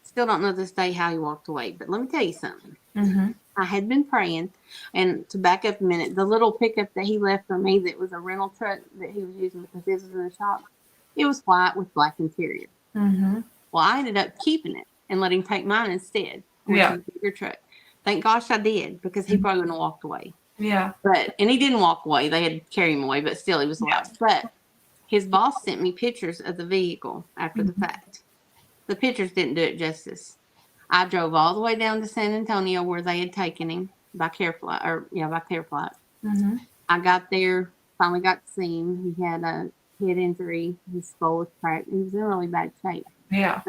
Still don't know this day how he walked away, but let me tell you something. Mm-hmm. I had been praying, and to back up a minute, the little pickup that he left for me that was a rental truck that he was using because his was in the shop, it was white with black interior. Mm-hmm. Well, I ended up keeping it and letting him take mine instead. Yeah. Bigger truck. Thank gosh I did, because he probably wouldn't have walked away. Yeah. And he didn't walk away. They had to carry him away, but still he was alive. But his boss sent me pictures of the vehicle after the fact. The pictures didn't do it justice. I drove all the way down to San Antonio where they had taken him by Careflight. Mm-hmm. I got there, finally got to see him. He had a head injury. His skull was cracked. He was in really bad shape. Yeah.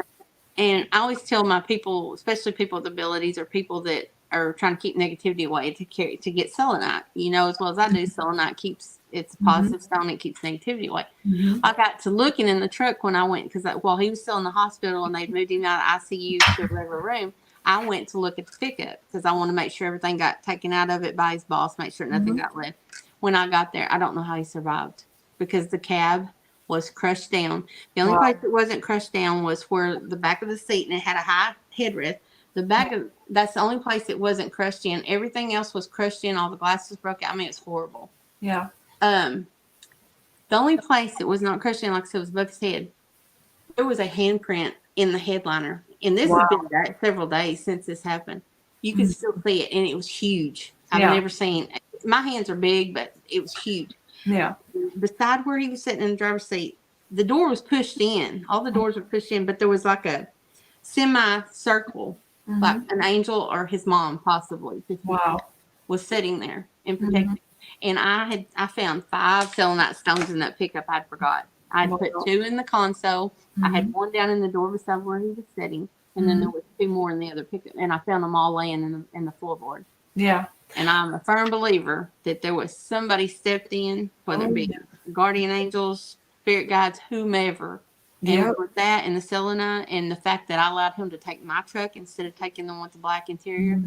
And I always tell my people, especially people with abilities or people that are trying to keep negativity away, to get selenite. As well as I do, selenite keeps it's a positive stone. It keeps negativity away. Mm-hmm. I got to looking in the truck when I went, because while he was still in the hospital and they'd moved him out of ICU to a regular room, I went to look at the pickup because I want to make sure everything got taken out of it by his boss, make sure nothing got left. When I got there, I don't know how he survived because the cab was crushed down. The only place it wasn't crushed down was where the back of the seat, and it had a high headrest. That's the only place it wasn't crushed in. Everything else was crushed in. All the glasses broke out. I mean, it's horrible. Yeah. The only place that was not crushed in, like I said, was above his head. There was a handprint in the headliner. And this has been several days since this happened. You could still see it, and it was huge. I've Yeah. never seen. My hands are big, but it was huge. Yeah. Beside where he was sitting in the driver's seat, the door was pushed in. All the doors were pushed in, but there was like a semicircle, like an angel or his mom, possibly, Wow. was sitting there and protecting. And I found 5 selenite stones in that pickup. I'd forgot. I'd put 2 in the console. I had 1 down in the door beside where he was sitting, and then there was 2 more in the other pickup. And I found them all laying in the floorboard. Yeah. And I'm a firm believer that there was somebody stepped in, whether it be guardian angels, spirit guides, whomever. And with that and the selenite and the fact that I allowed him to take my truck instead of taking the one with the black interior,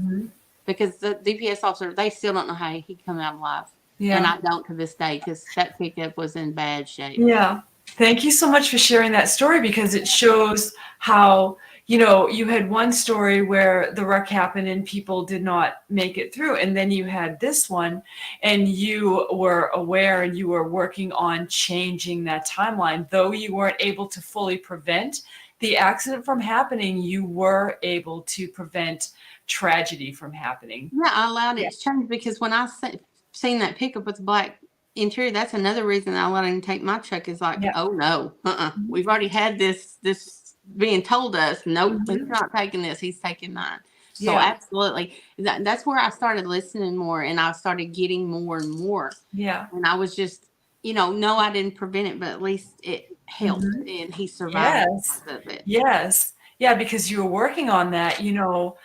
because the DPS officer, they still don't know how he come out alive. Yeah. And I don't to this day, because that pickup was in bad shape. Yeah. Thank you so much for sharing that story, because it shows how, you know, you had one story where the wreck happened and people did not make it through. And then you had this one and you were aware and you were working on changing that timeline. Though you weren't able to fully prevent the accident from happening, you were able to prevent tragedy from happening. Yeah, I allowed it to change, because when I seen that pickup with the black interior, that's another reason I let him take my truck, is like, oh no, we've already had this being told us, nope, he's not taking this, he's taking mine. So absolutely, that's where I started listening more, and I started getting more and more. Yeah. And I was just, you know, no, I didn't prevent it, but at least it helped, and he survived because of it. Yes. Yeah, because you were working on that, you know,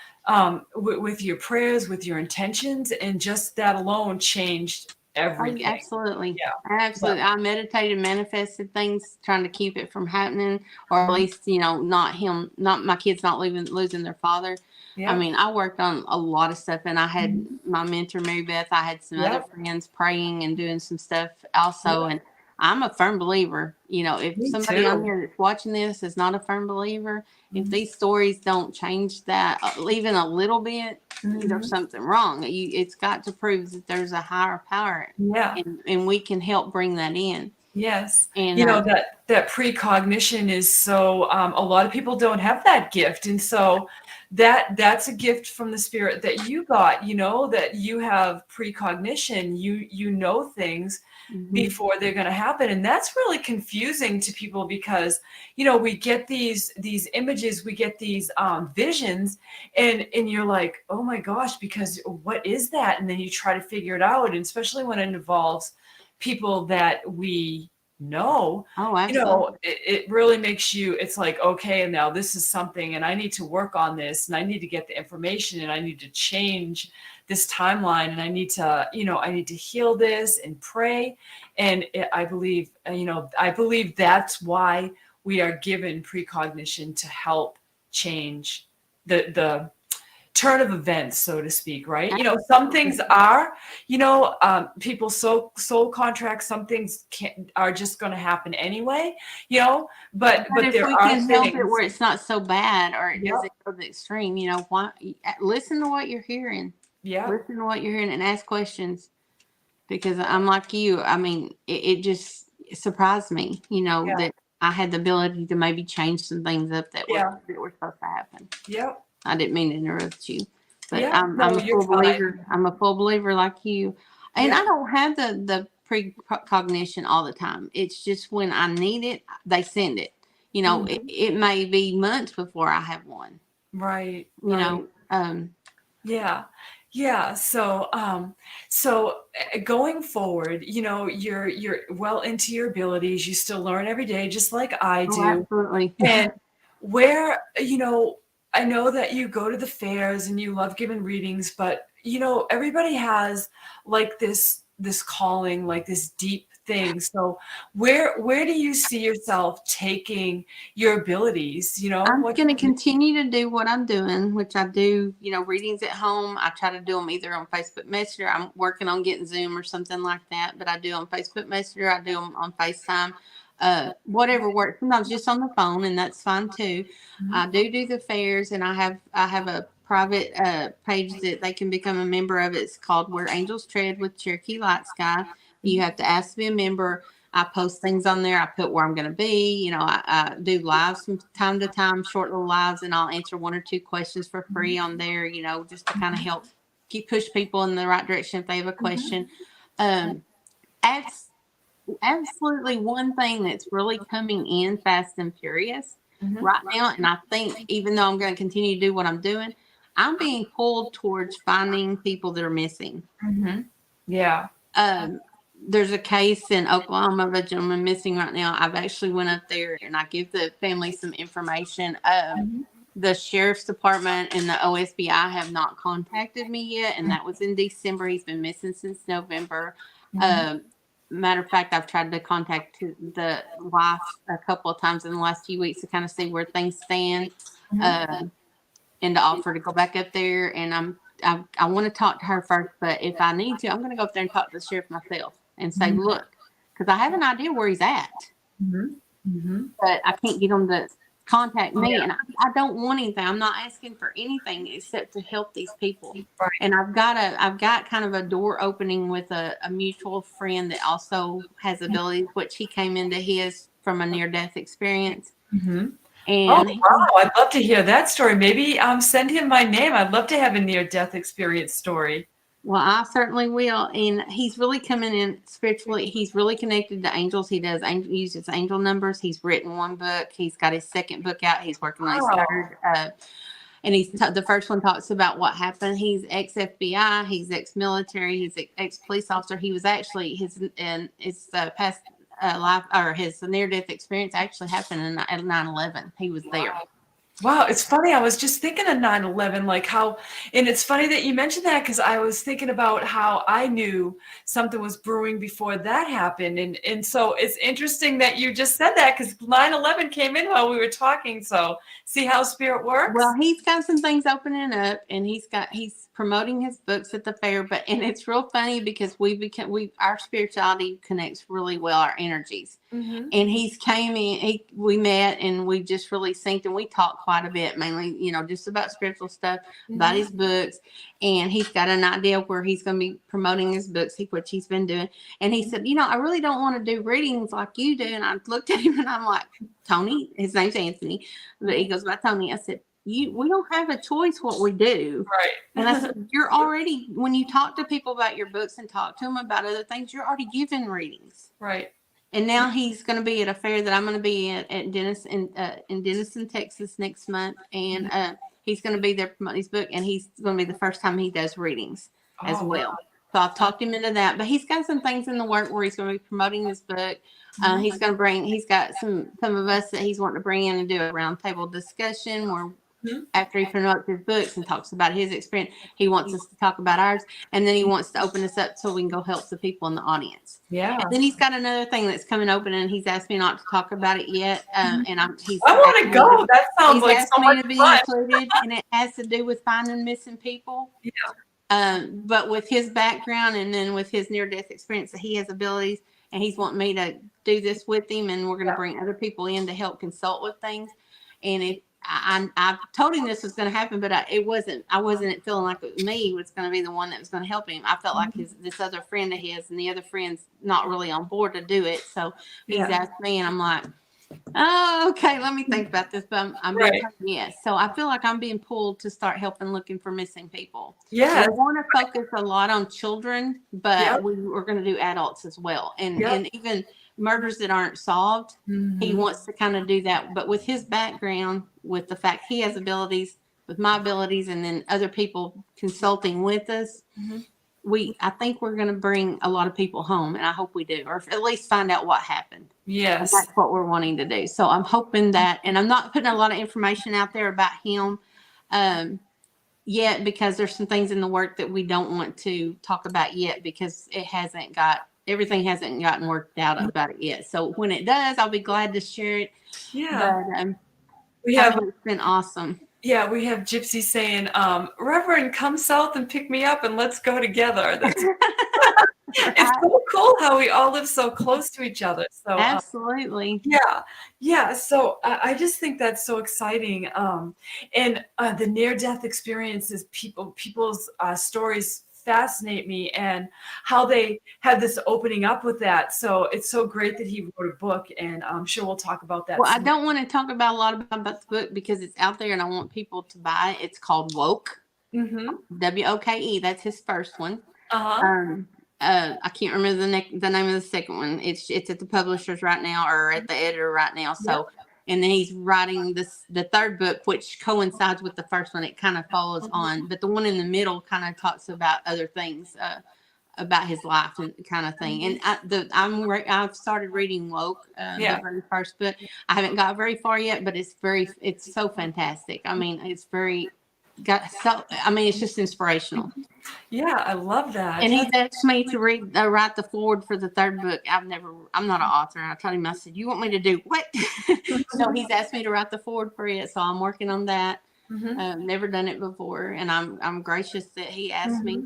with your prayers, with your intentions, and just that alone changed everything. Oh, absolutely. Yeah. Absolutely. I meditated, manifested things, trying to keep it from happening, or at least, you know, not my kids not losing their father. Yeah. I mean, I worked on a lot of stuff, and I had my mentor, Mary Beth. I had some other friends praying and doing some stuff also. And I'm a firm believer. You know, if somebody on here that's watching this is not a firm believer, if these stories don't change that even a little bit, there's something wrong. It's got to prove that there's a higher power. Yeah. And we can help bring that in. Yes. And you know, that precognition is so, a lot of people don't have that gift. And so that's a gift from the spirit that you got, you know, that you have precognition, you know things before they're going to happen. And that's really confusing to people, because, you know, we get these images, we get these visions, and you're like, oh my gosh, because what is that? And then you try to figure it out. And especially when it involves people that we know, you know, it really makes you, it's like, okay, and now this is something, and I need to work on this, and I need to get the information, and I need to change this timeline, and I need to, you know, I need to heal this and pray. And I believe, you know, I believe that's why we are given precognition, to help change the turn of events, so to speak, right? You know, some things are, you know, people soul contracts, some things are just going to happen anyway, you know, but if there we are can things help it where it's not so bad, or it doesn't go to the extreme, you know, why listen to what you're hearing. Yeah. Listen to what you're hearing and ask questions, because I'm like you. I mean, it just surprised me, you know, that I had the ability to maybe change some things up that were supposed to happen. Yep. I didn't mean to interrupt you, but I'm a full believer. I'm a full believer like you, and I don't have the precognition all the time. It's just when I need it, they send it. You know, it may be months before I have one. Right. You know. Yeah. So, going forward, you know, you're well into your abilities. You still learn every day, just like I do. Oh, absolutely. And where, you know, I know that you go to the fairs and you love giving readings, but, you know, everybody has like this calling, like this deep thing. So where do you see yourself taking your abilities? You know, I'm going to continue to do what I'm doing, which I do, you know, readings at home. I try to do them either on Facebook Messenger. I'm working on getting Zoom or something like that, but I do on Facebook Messenger. I do them on FaceTime. Whatever works. Sometimes just on the phone, and that's fine too. I do the fairs, and I have a private page that they can become a member of. It's called Where Angels Tread with Cherokee Light Sky. You have to ask to be a member. I post things on there. I put where I'm going to be. You know, I do lives from time to time, short little lives, and I'll answer 1 or 2 questions for free on there, you know, just to kind of help push people in the right direction if they have a question. Absolutely one thing that's really coming in fast and furious right now, and I think even though I'm going to continue to do what I'm doing, I'm being pulled towards finding people that are missing. Yeah. There's a case in Oklahoma of a gentleman missing right now. I've actually went up there and I give the family some information. The sheriff's department and the OSBI have not contacted me yet, and that was in December. He's been missing since November. Matter of fact, I've tried to contact the wife a couple of times in the last few weeks to kind of see where things stand, and to offer to go back up there. And I want to talk to her first, but if I need to, I'm going to go up there and talk to the sheriff myself and say, look, because I have an idea where he's at, but I can't get him to contact me, and I don't want anything. I'm not asking for anything except to help these people. Right. And I've got kind of a door opening with a mutual friend that also has abilities, which he came into his from a near-death experience. And wow, I'd love to hear that story. Maybe send him my name. I'd love to have a near-death experience story. Well, I certainly will. And he's really coming in spiritually. He's really connected to angels. He uses angel numbers. He's written 1 book. He's got his 2nd book out. He's working on his 3rd. And the first one talks about what happened. He's ex-FBI. He's ex-military. He's ex-police officer. He was actually his past life, or his near-death experience actually happened at 9/11. He was there. Wow, it's funny. I was just thinking of 9/11, like how, and it's funny that you mentioned that because I was thinking about how I knew something was brewing before that happened. And so it's interesting that you just said that because 9/11 came in while we were talking. So see how spirit works? Well, he's got some things opening up, and he's promoting his books at the fair, and it's real funny because our spirituality connects really well, our energies. And he's came in, we met, and we just really synced, and we talked quite a bit, mainly, you know, just about spiritual stuff, about his books. And he's got an idea where he's going to be promoting his books, which he's been doing. And he said, you know, I really don't want to do readings like you do. And I looked at him and I'm like, Tony, his name's Anthony, but he goes by Tony. I said, we don't have a choice what we do. Right. And I said, you're already, when you talk to people about your books and talk to them about other things, you're already giving readings. Right. And now he's going to be at a fair that I'm going to be at Denison, in Denison, Texas next month. And he's going to be there promoting his book. And he's going to be the first time he does readings as well. So I've talked him into that. But he's got some things in the work where he's going to be promoting his book. He's got some of us that he's wanting to bring in and do a roundtable discussion where after he promotes his books and talks about his experience, he wants us to talk about ours. And then he wants to open us up so we can go help the people in the audience. Yeah. And then he's got another thing that's coming open, and he's asked me not to talk about it yet. I want to go. That sounds like so much to be fun. included, and it has to do with finding missing people. Yeah. But with his background and then with his near-death experience, that he has abilities, and he's wanting me to do this with him, and we're going to bring other people in to help consult with things. And I told him this was going to happen, but I wasn't feeling like it was me was going to be the one that was going to help him. I felt like this other friend of his, and the other friend's not really on board to do it. So he's asked me, and I'm like, oh, okay, let me think about this. But I'm being told yes. So I feel like I'm being pulled to start looking for missing people. Yeah. We want to focus a lot on children, but we're going to do adults as well. And even murders that aren't solved, he wants to kind of do that. But with his background, with the fact he has abilities, with my abilities, and then other people consulting with us, I think we're going to bring a lot of people home, and I hope we do, or at least find out what happened. Yes. And that's what we're wanting to do. So I'm hoping that, and I'm not putting a lot of information out there about him yet, because there's some things in the work that we don't want to talk about yet, because everything hasn't gotten worked out about it yet. So when it does, I'll be glad to share it. Yeah. But It's been awesome. Yeah, we have Gypsy saying, Reverend, come south and pick me up and let's go together. It's so cool how we all live so close to each other. So absolutely. Yeah. So I just think that's so exciting. And the near-death experiences, people's stories fascinate me, and how they had this opening up with that. So it's so great that he wrote a book, and I'm sure we'll talk about that Well, I soon. don't want to talk about a lot about the book because it's out there and I want people to buy it. It's called Woke, WOKE. That's his first one. I can't remember the name of the second one. It's at the publishers right now, or at the editor right now. So, and then he's writing the third book, which coincides with the first one. It kind of follows on, but the one in the middle kind of talks about other things, about his life and kind of thing. And I've started reading Woke, the very first book. I haven't got very far yet, but it's so fantastic. I mean, it's just inspirational. Yeah, I love that. And he's asked me to write the foreword for the third book. I'm not an author. And I told him, I said, you want me to do what? So he's asked me to write the foreword for it. So I'm working on that. Never done it before. And I'm gracious that he asked me.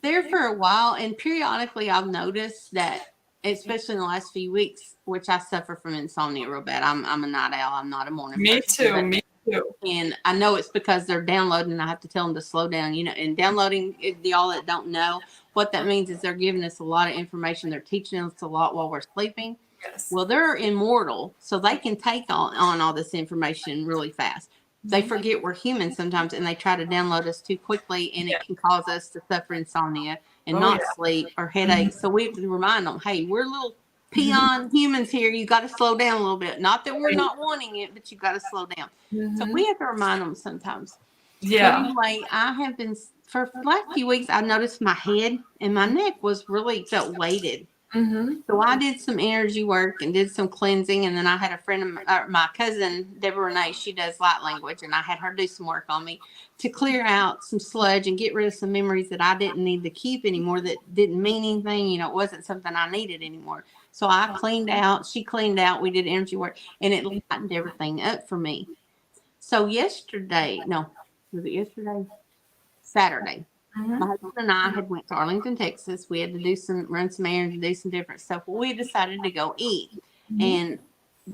There for a while, and periodically I've noticed that, especially in the last few weeks, which I suffer from insomnia real bad. I'm a night owl. I'm not a morning person. Me too. And I know it's because they're downloading, and I have to tell them to slow down, and downloading, y'all that don't know, what that means is they're giving us a lot of information. They're teaching us a lot while we're sleeping. Yes. Well, they're immortal, so they can take on all this information really fast. They forget we're human sometimes, and they try to download us too quickly, and it can cause us to suffer insomnia and not sleep or headaches. So we have to remind them, hey, we're little peon humans here. You got to slow down a little bit. Not that we're not wanting it, but you got to slow down. So we have to remind them sometimes. Yeah. But anyway, I have been, for the last few weeks, I noticed my head and my neck felt weighted. So I did some energy work and did some cleansing. And then I had a friend of my cousin, Deborah Renee, she does light language. And I had her do some work on me to clear out some sludge and get rid of some memories that I didn't need to keep anymore, that didn't mean anything. It wasn't something I needed anymore. So I cleaned out, she cleaned out, we did energy work, and it lightened everything up for me. So Saturday, my husband and I had went to Arlington, Texas. We had to run some errands, do some different stuff. Well, we decided to go eat. And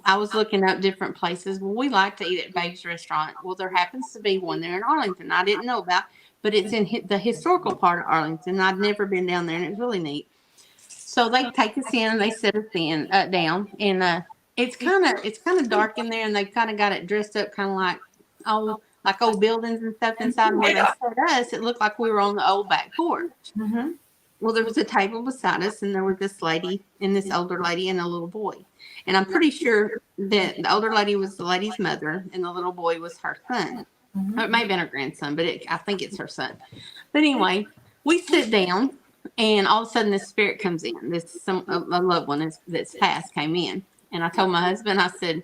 I was looking up different places. Well, we like to eat at Babe's Restaurant. Well, there happens to be one there in Arlington I didn't know about, but it's in the historical part of Arlington. I'd never been down there, and it's really neat. So they take us in and they set us down, and it's kind of dark in there, and they've kind of got it dressed up kind of like old buildings and stuff inside. And where they set us, it looked like we were on the old back porch. Well, there was a table beside us, and there was this lady and this older lady and a little boy. And I'm pretty sure that the older lady was the lady's mother, and the little boy was her son. Or it may have been her grandson, but I think it's her son. But anyway, we sit down. And all of a sudden, this spirit comes in. A loved one that's passed came in. And I told my husband, I said,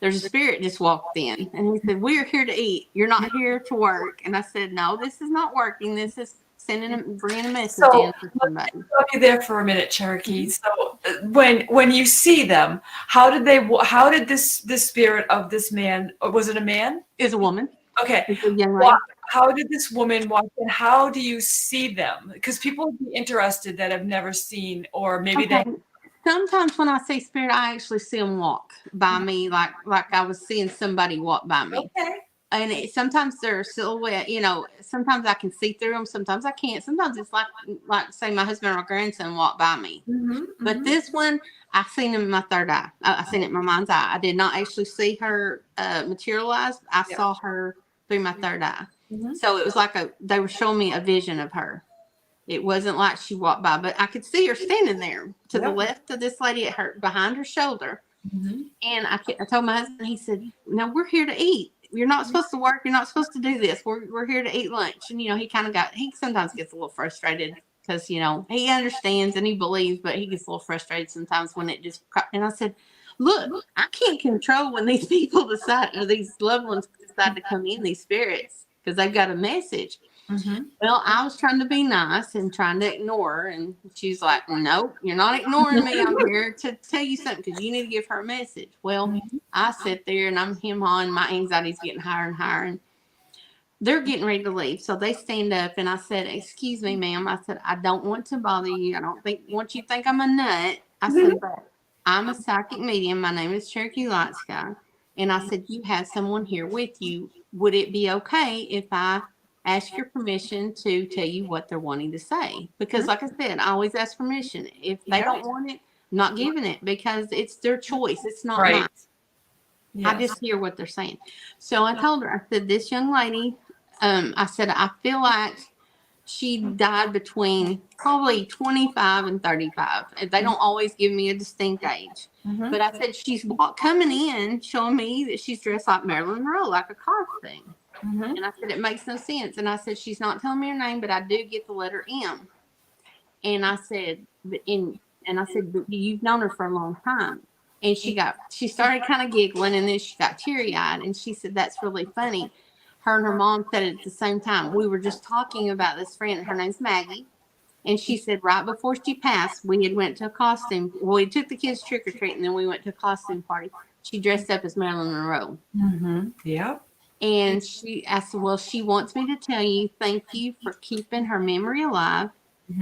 there's a spirit just walked in. And he said, we're here to eat. You're not here to work. And I said, no, this is not working. This is bringing a message in for somebody. Let's stop you there for a minute, Cherokee. So when you see them, how did this spirit of this man, was it a man? It's a woman. Okay. It's a young lady. How did this woman walk in? How do you see them? Because people would be interested that have never seen, or maybe they. Sometimes when I see spirit, I actually see them walk by me, like I was seeing somebody walk by me. Okay. And sometimes they're silhouette. Sometimes I can see through them. Sometimes I can't. Sometimes it's like say my husband or my grandson walk by me. But this one, I seen him in my third eye. I seen it in my mind's eye. I did not actually see her materialize. I saw her through my third eye. So it was like they were showing me a vision of her. It wasn't like she walked by, but I could see her standing there to the left of this lady behind her shoulder. And I told my husband, he said, no, we're here to eat. You're not supposed to work. You're not supposed to do this. We're here to eat lunch. And, he sometimes gets a little frustrated because, he understands and he believes, but he gets a little frustrated sometimes when it just, and I said, look, I can't control when these people decide, or these loved ones decide to come in, these spirits, because they've got a message. Well, I was trying to be nice and trying to ignore her, and she's like, no, you're not ignoring me. I'm here to tell you something because you need to give her a message. Well, I sit there and I'm him-hawing. My anxiety's getting higher and higher, and they're getting ready to leave. So they stand up, and I said, excuse me, ma'am. I said, I don't want to bother you. I don't want you to think I'm a nut. I said, but I'm a psychic medium. My name is Cherokee Light Sky. And I said, you have someone here with you. Would it be okay if I ask your permission to tell you what they're wanting to say. Because like I said, I always ask permission. If they don't want it, I'm not giving it, because it's their choice. It's not mine. Right. I Yes. just hear what they're saying. So I told her, I said, this young lady, I said, I feel like she died between probably 25 and 35. And they don't always give me a distinct age. Mhm. But I said, she's coming in showing me that she's dressed like Marilyn Monroe, like a costume. Mhm. And I said, it makes no sense. And I said, she's not telling me her name, but I do get the letter M. And I said, but you've known her for a long time. And she started kind of giggling, and then she got teary eyed, and she said, that's really funny. Her and her mom said it at the same time. We were just talking about this friend. Her name's Maggie. And she said right before she passed, we had went to a costume. Well, we took the kids trick or treating, and then we went to a costume party. She dressed up as Marilyn Monroe. Mhm. Yep. And I said, well, she wants me to tell you, thank you for keeping her memory alive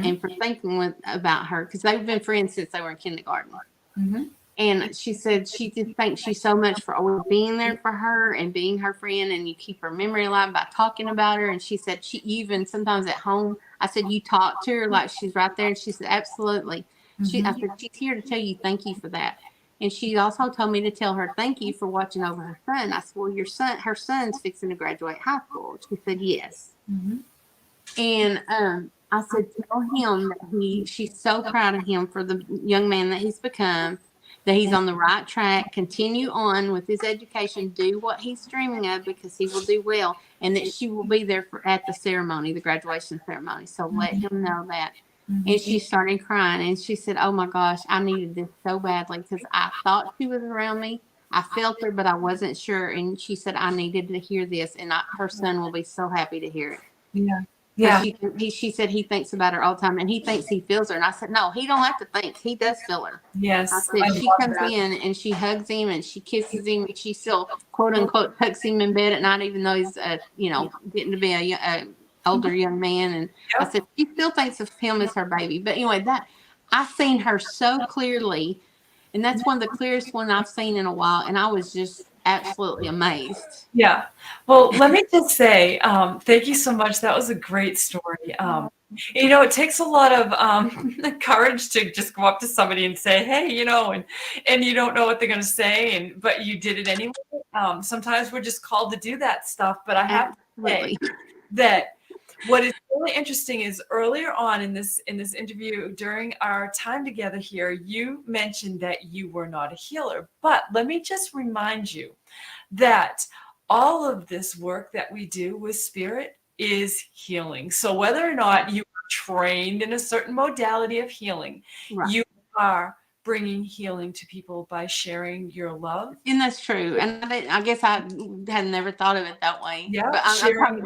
and for thinking about her, because they've been friends since they were in kindergarten. Mhm. And she said she just thanks you so much for always being there for her and being her friend, and you keep her memory alive by talking about her. And she said she even sometimes at home, I said, you talk to her like she's right there. And she said, absolutely. I said, she's here to tell you thank you for that. And she also told me to tell her thank you for watching over her son. I said, well, her son's fixing to graduate high school. She said, yes. Mhm. And I said, tell him that she's so proud of him for the young man that he's become, that he's on the right track, continue on with his education, do what he's dreaming of, because he will do well, and that she will be there at the ceremony, the graduation ceremony. So let him know that. And she started crying, and she said, oh my gosh, I needed this so badly, because I thought she was around me. I felt her, but I wasn't sure. And she said, I needed to hear this, and her son will be so happy to hear it. Yeah. Yeah. She said he thinks about her all the time, and he thinks he feels her. And I said, no, he don't have to think. He does feel her. Yes. I said, she comes in and she hugs him and she kisses him. And she still, quote unquote, tucks him in bed at night, even though he's, getting to be a older young man. And I said, she still thinks of him as her baby. But anyway, I seen her so clearly. And that's one of the clearest one I've seen in a while. And I was just absolutely amazed. Yeah. Well, let me just say, thank you so much. That was a great story. It takes a lot of courage to just go up to somebody and say, hey, and you don't know what they're going to say, but you did it anyway. Sometimes we're just called to do that stuff. But I have to say that what is really interesting is earlier on in this interview, during our time together here, you mentioned that you were not a healer. But let me just remind you that all of this work that we do with spirit is healing. So whether or not you are trained in a certain modality of healing, you are bringing healing to people by sharing your love. And that's true. And I guess I had never thought of it that way. Yeah. But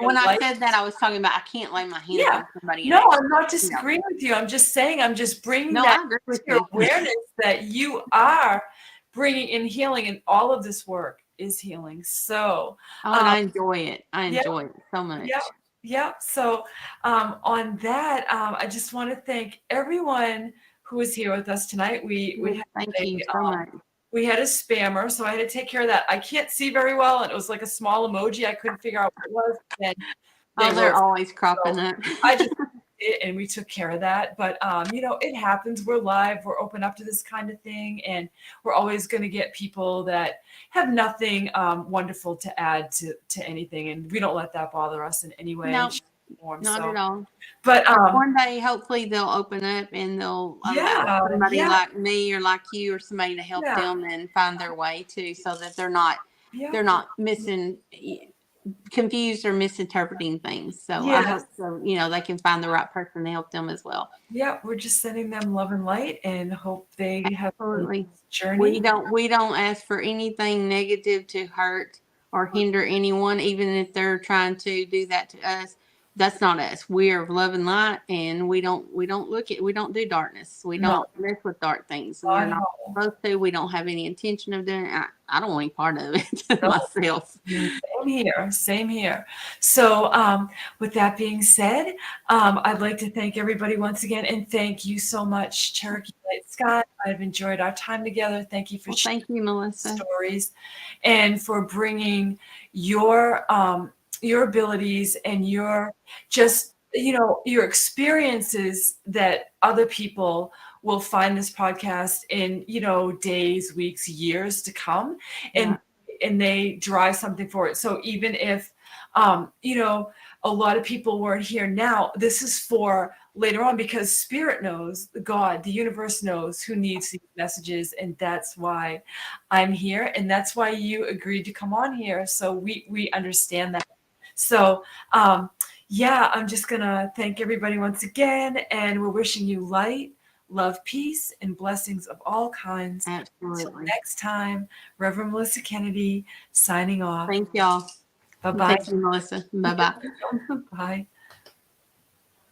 when I said that, I was talking about I can't lay my hands on somebody. No, I'm not disagreeing with you. I'm just saying, I'm just bringing that to your awareness that you are bringing in healing, and all of this work is healing. So, and I enjoy it. I enjoy it so much. Yeah. So, on that, I just want to thank everyone who was here with us tonight. Thank you so much. We had a spammer, so I had to take care of that. I can't see very well, and it was like a small emoji. I couldn't figure out what it was. And they're always cropping up. I just did it, and we took care of that. But it happens. We're live. We're open up to this kind of thing, and we're always going to get people that have nothing wonderful to add to anything, and we don't let that bother us in any way. No, not at all. But one day, hopefully, they'll open up and they'll allow somebody like me or like you or somebody to help them and find their way too, so that they're not confused or misinterpreting things. So I hope they can find the right person to help them as well. Yeah, we're just sending them love and light and hope they have a journey. We don't ask for anything negative to hurt or hinder anyone, even if they're trying to do that to us. That's not us. We are of love and light, and we don't do darkness. We don't mess with dark things. We're not supposed to. We don't have any intention of doing it. I don't want any part of it myself. Same here. So with that being said, I'd like to thank everybody once again, and thank you so much, Cherokee Light Sky. I've enjoyed our time together. Thank you for sharing Melissa. Stories, and for bringing your your abilities and your just, your experiences that other people will find this podcast in, days, weeks, years to come, and they drive something for it. So even if, a lot of people weren't here now, this is for later on, because Spirit knows, God, the universe knows who needs these messages, and that's why I'm here, and that's why you agreed to come on here. So we understand that. So I'm just gonna thank everybody once again, and we're wishing you light, love, peace, and blessings of all kinds. Absolutely. Until next time, Reverend Melissa Kennedy signing off. Thank y'all. Bye-bye. Thank you, Melissa. Bye-bye. Bye.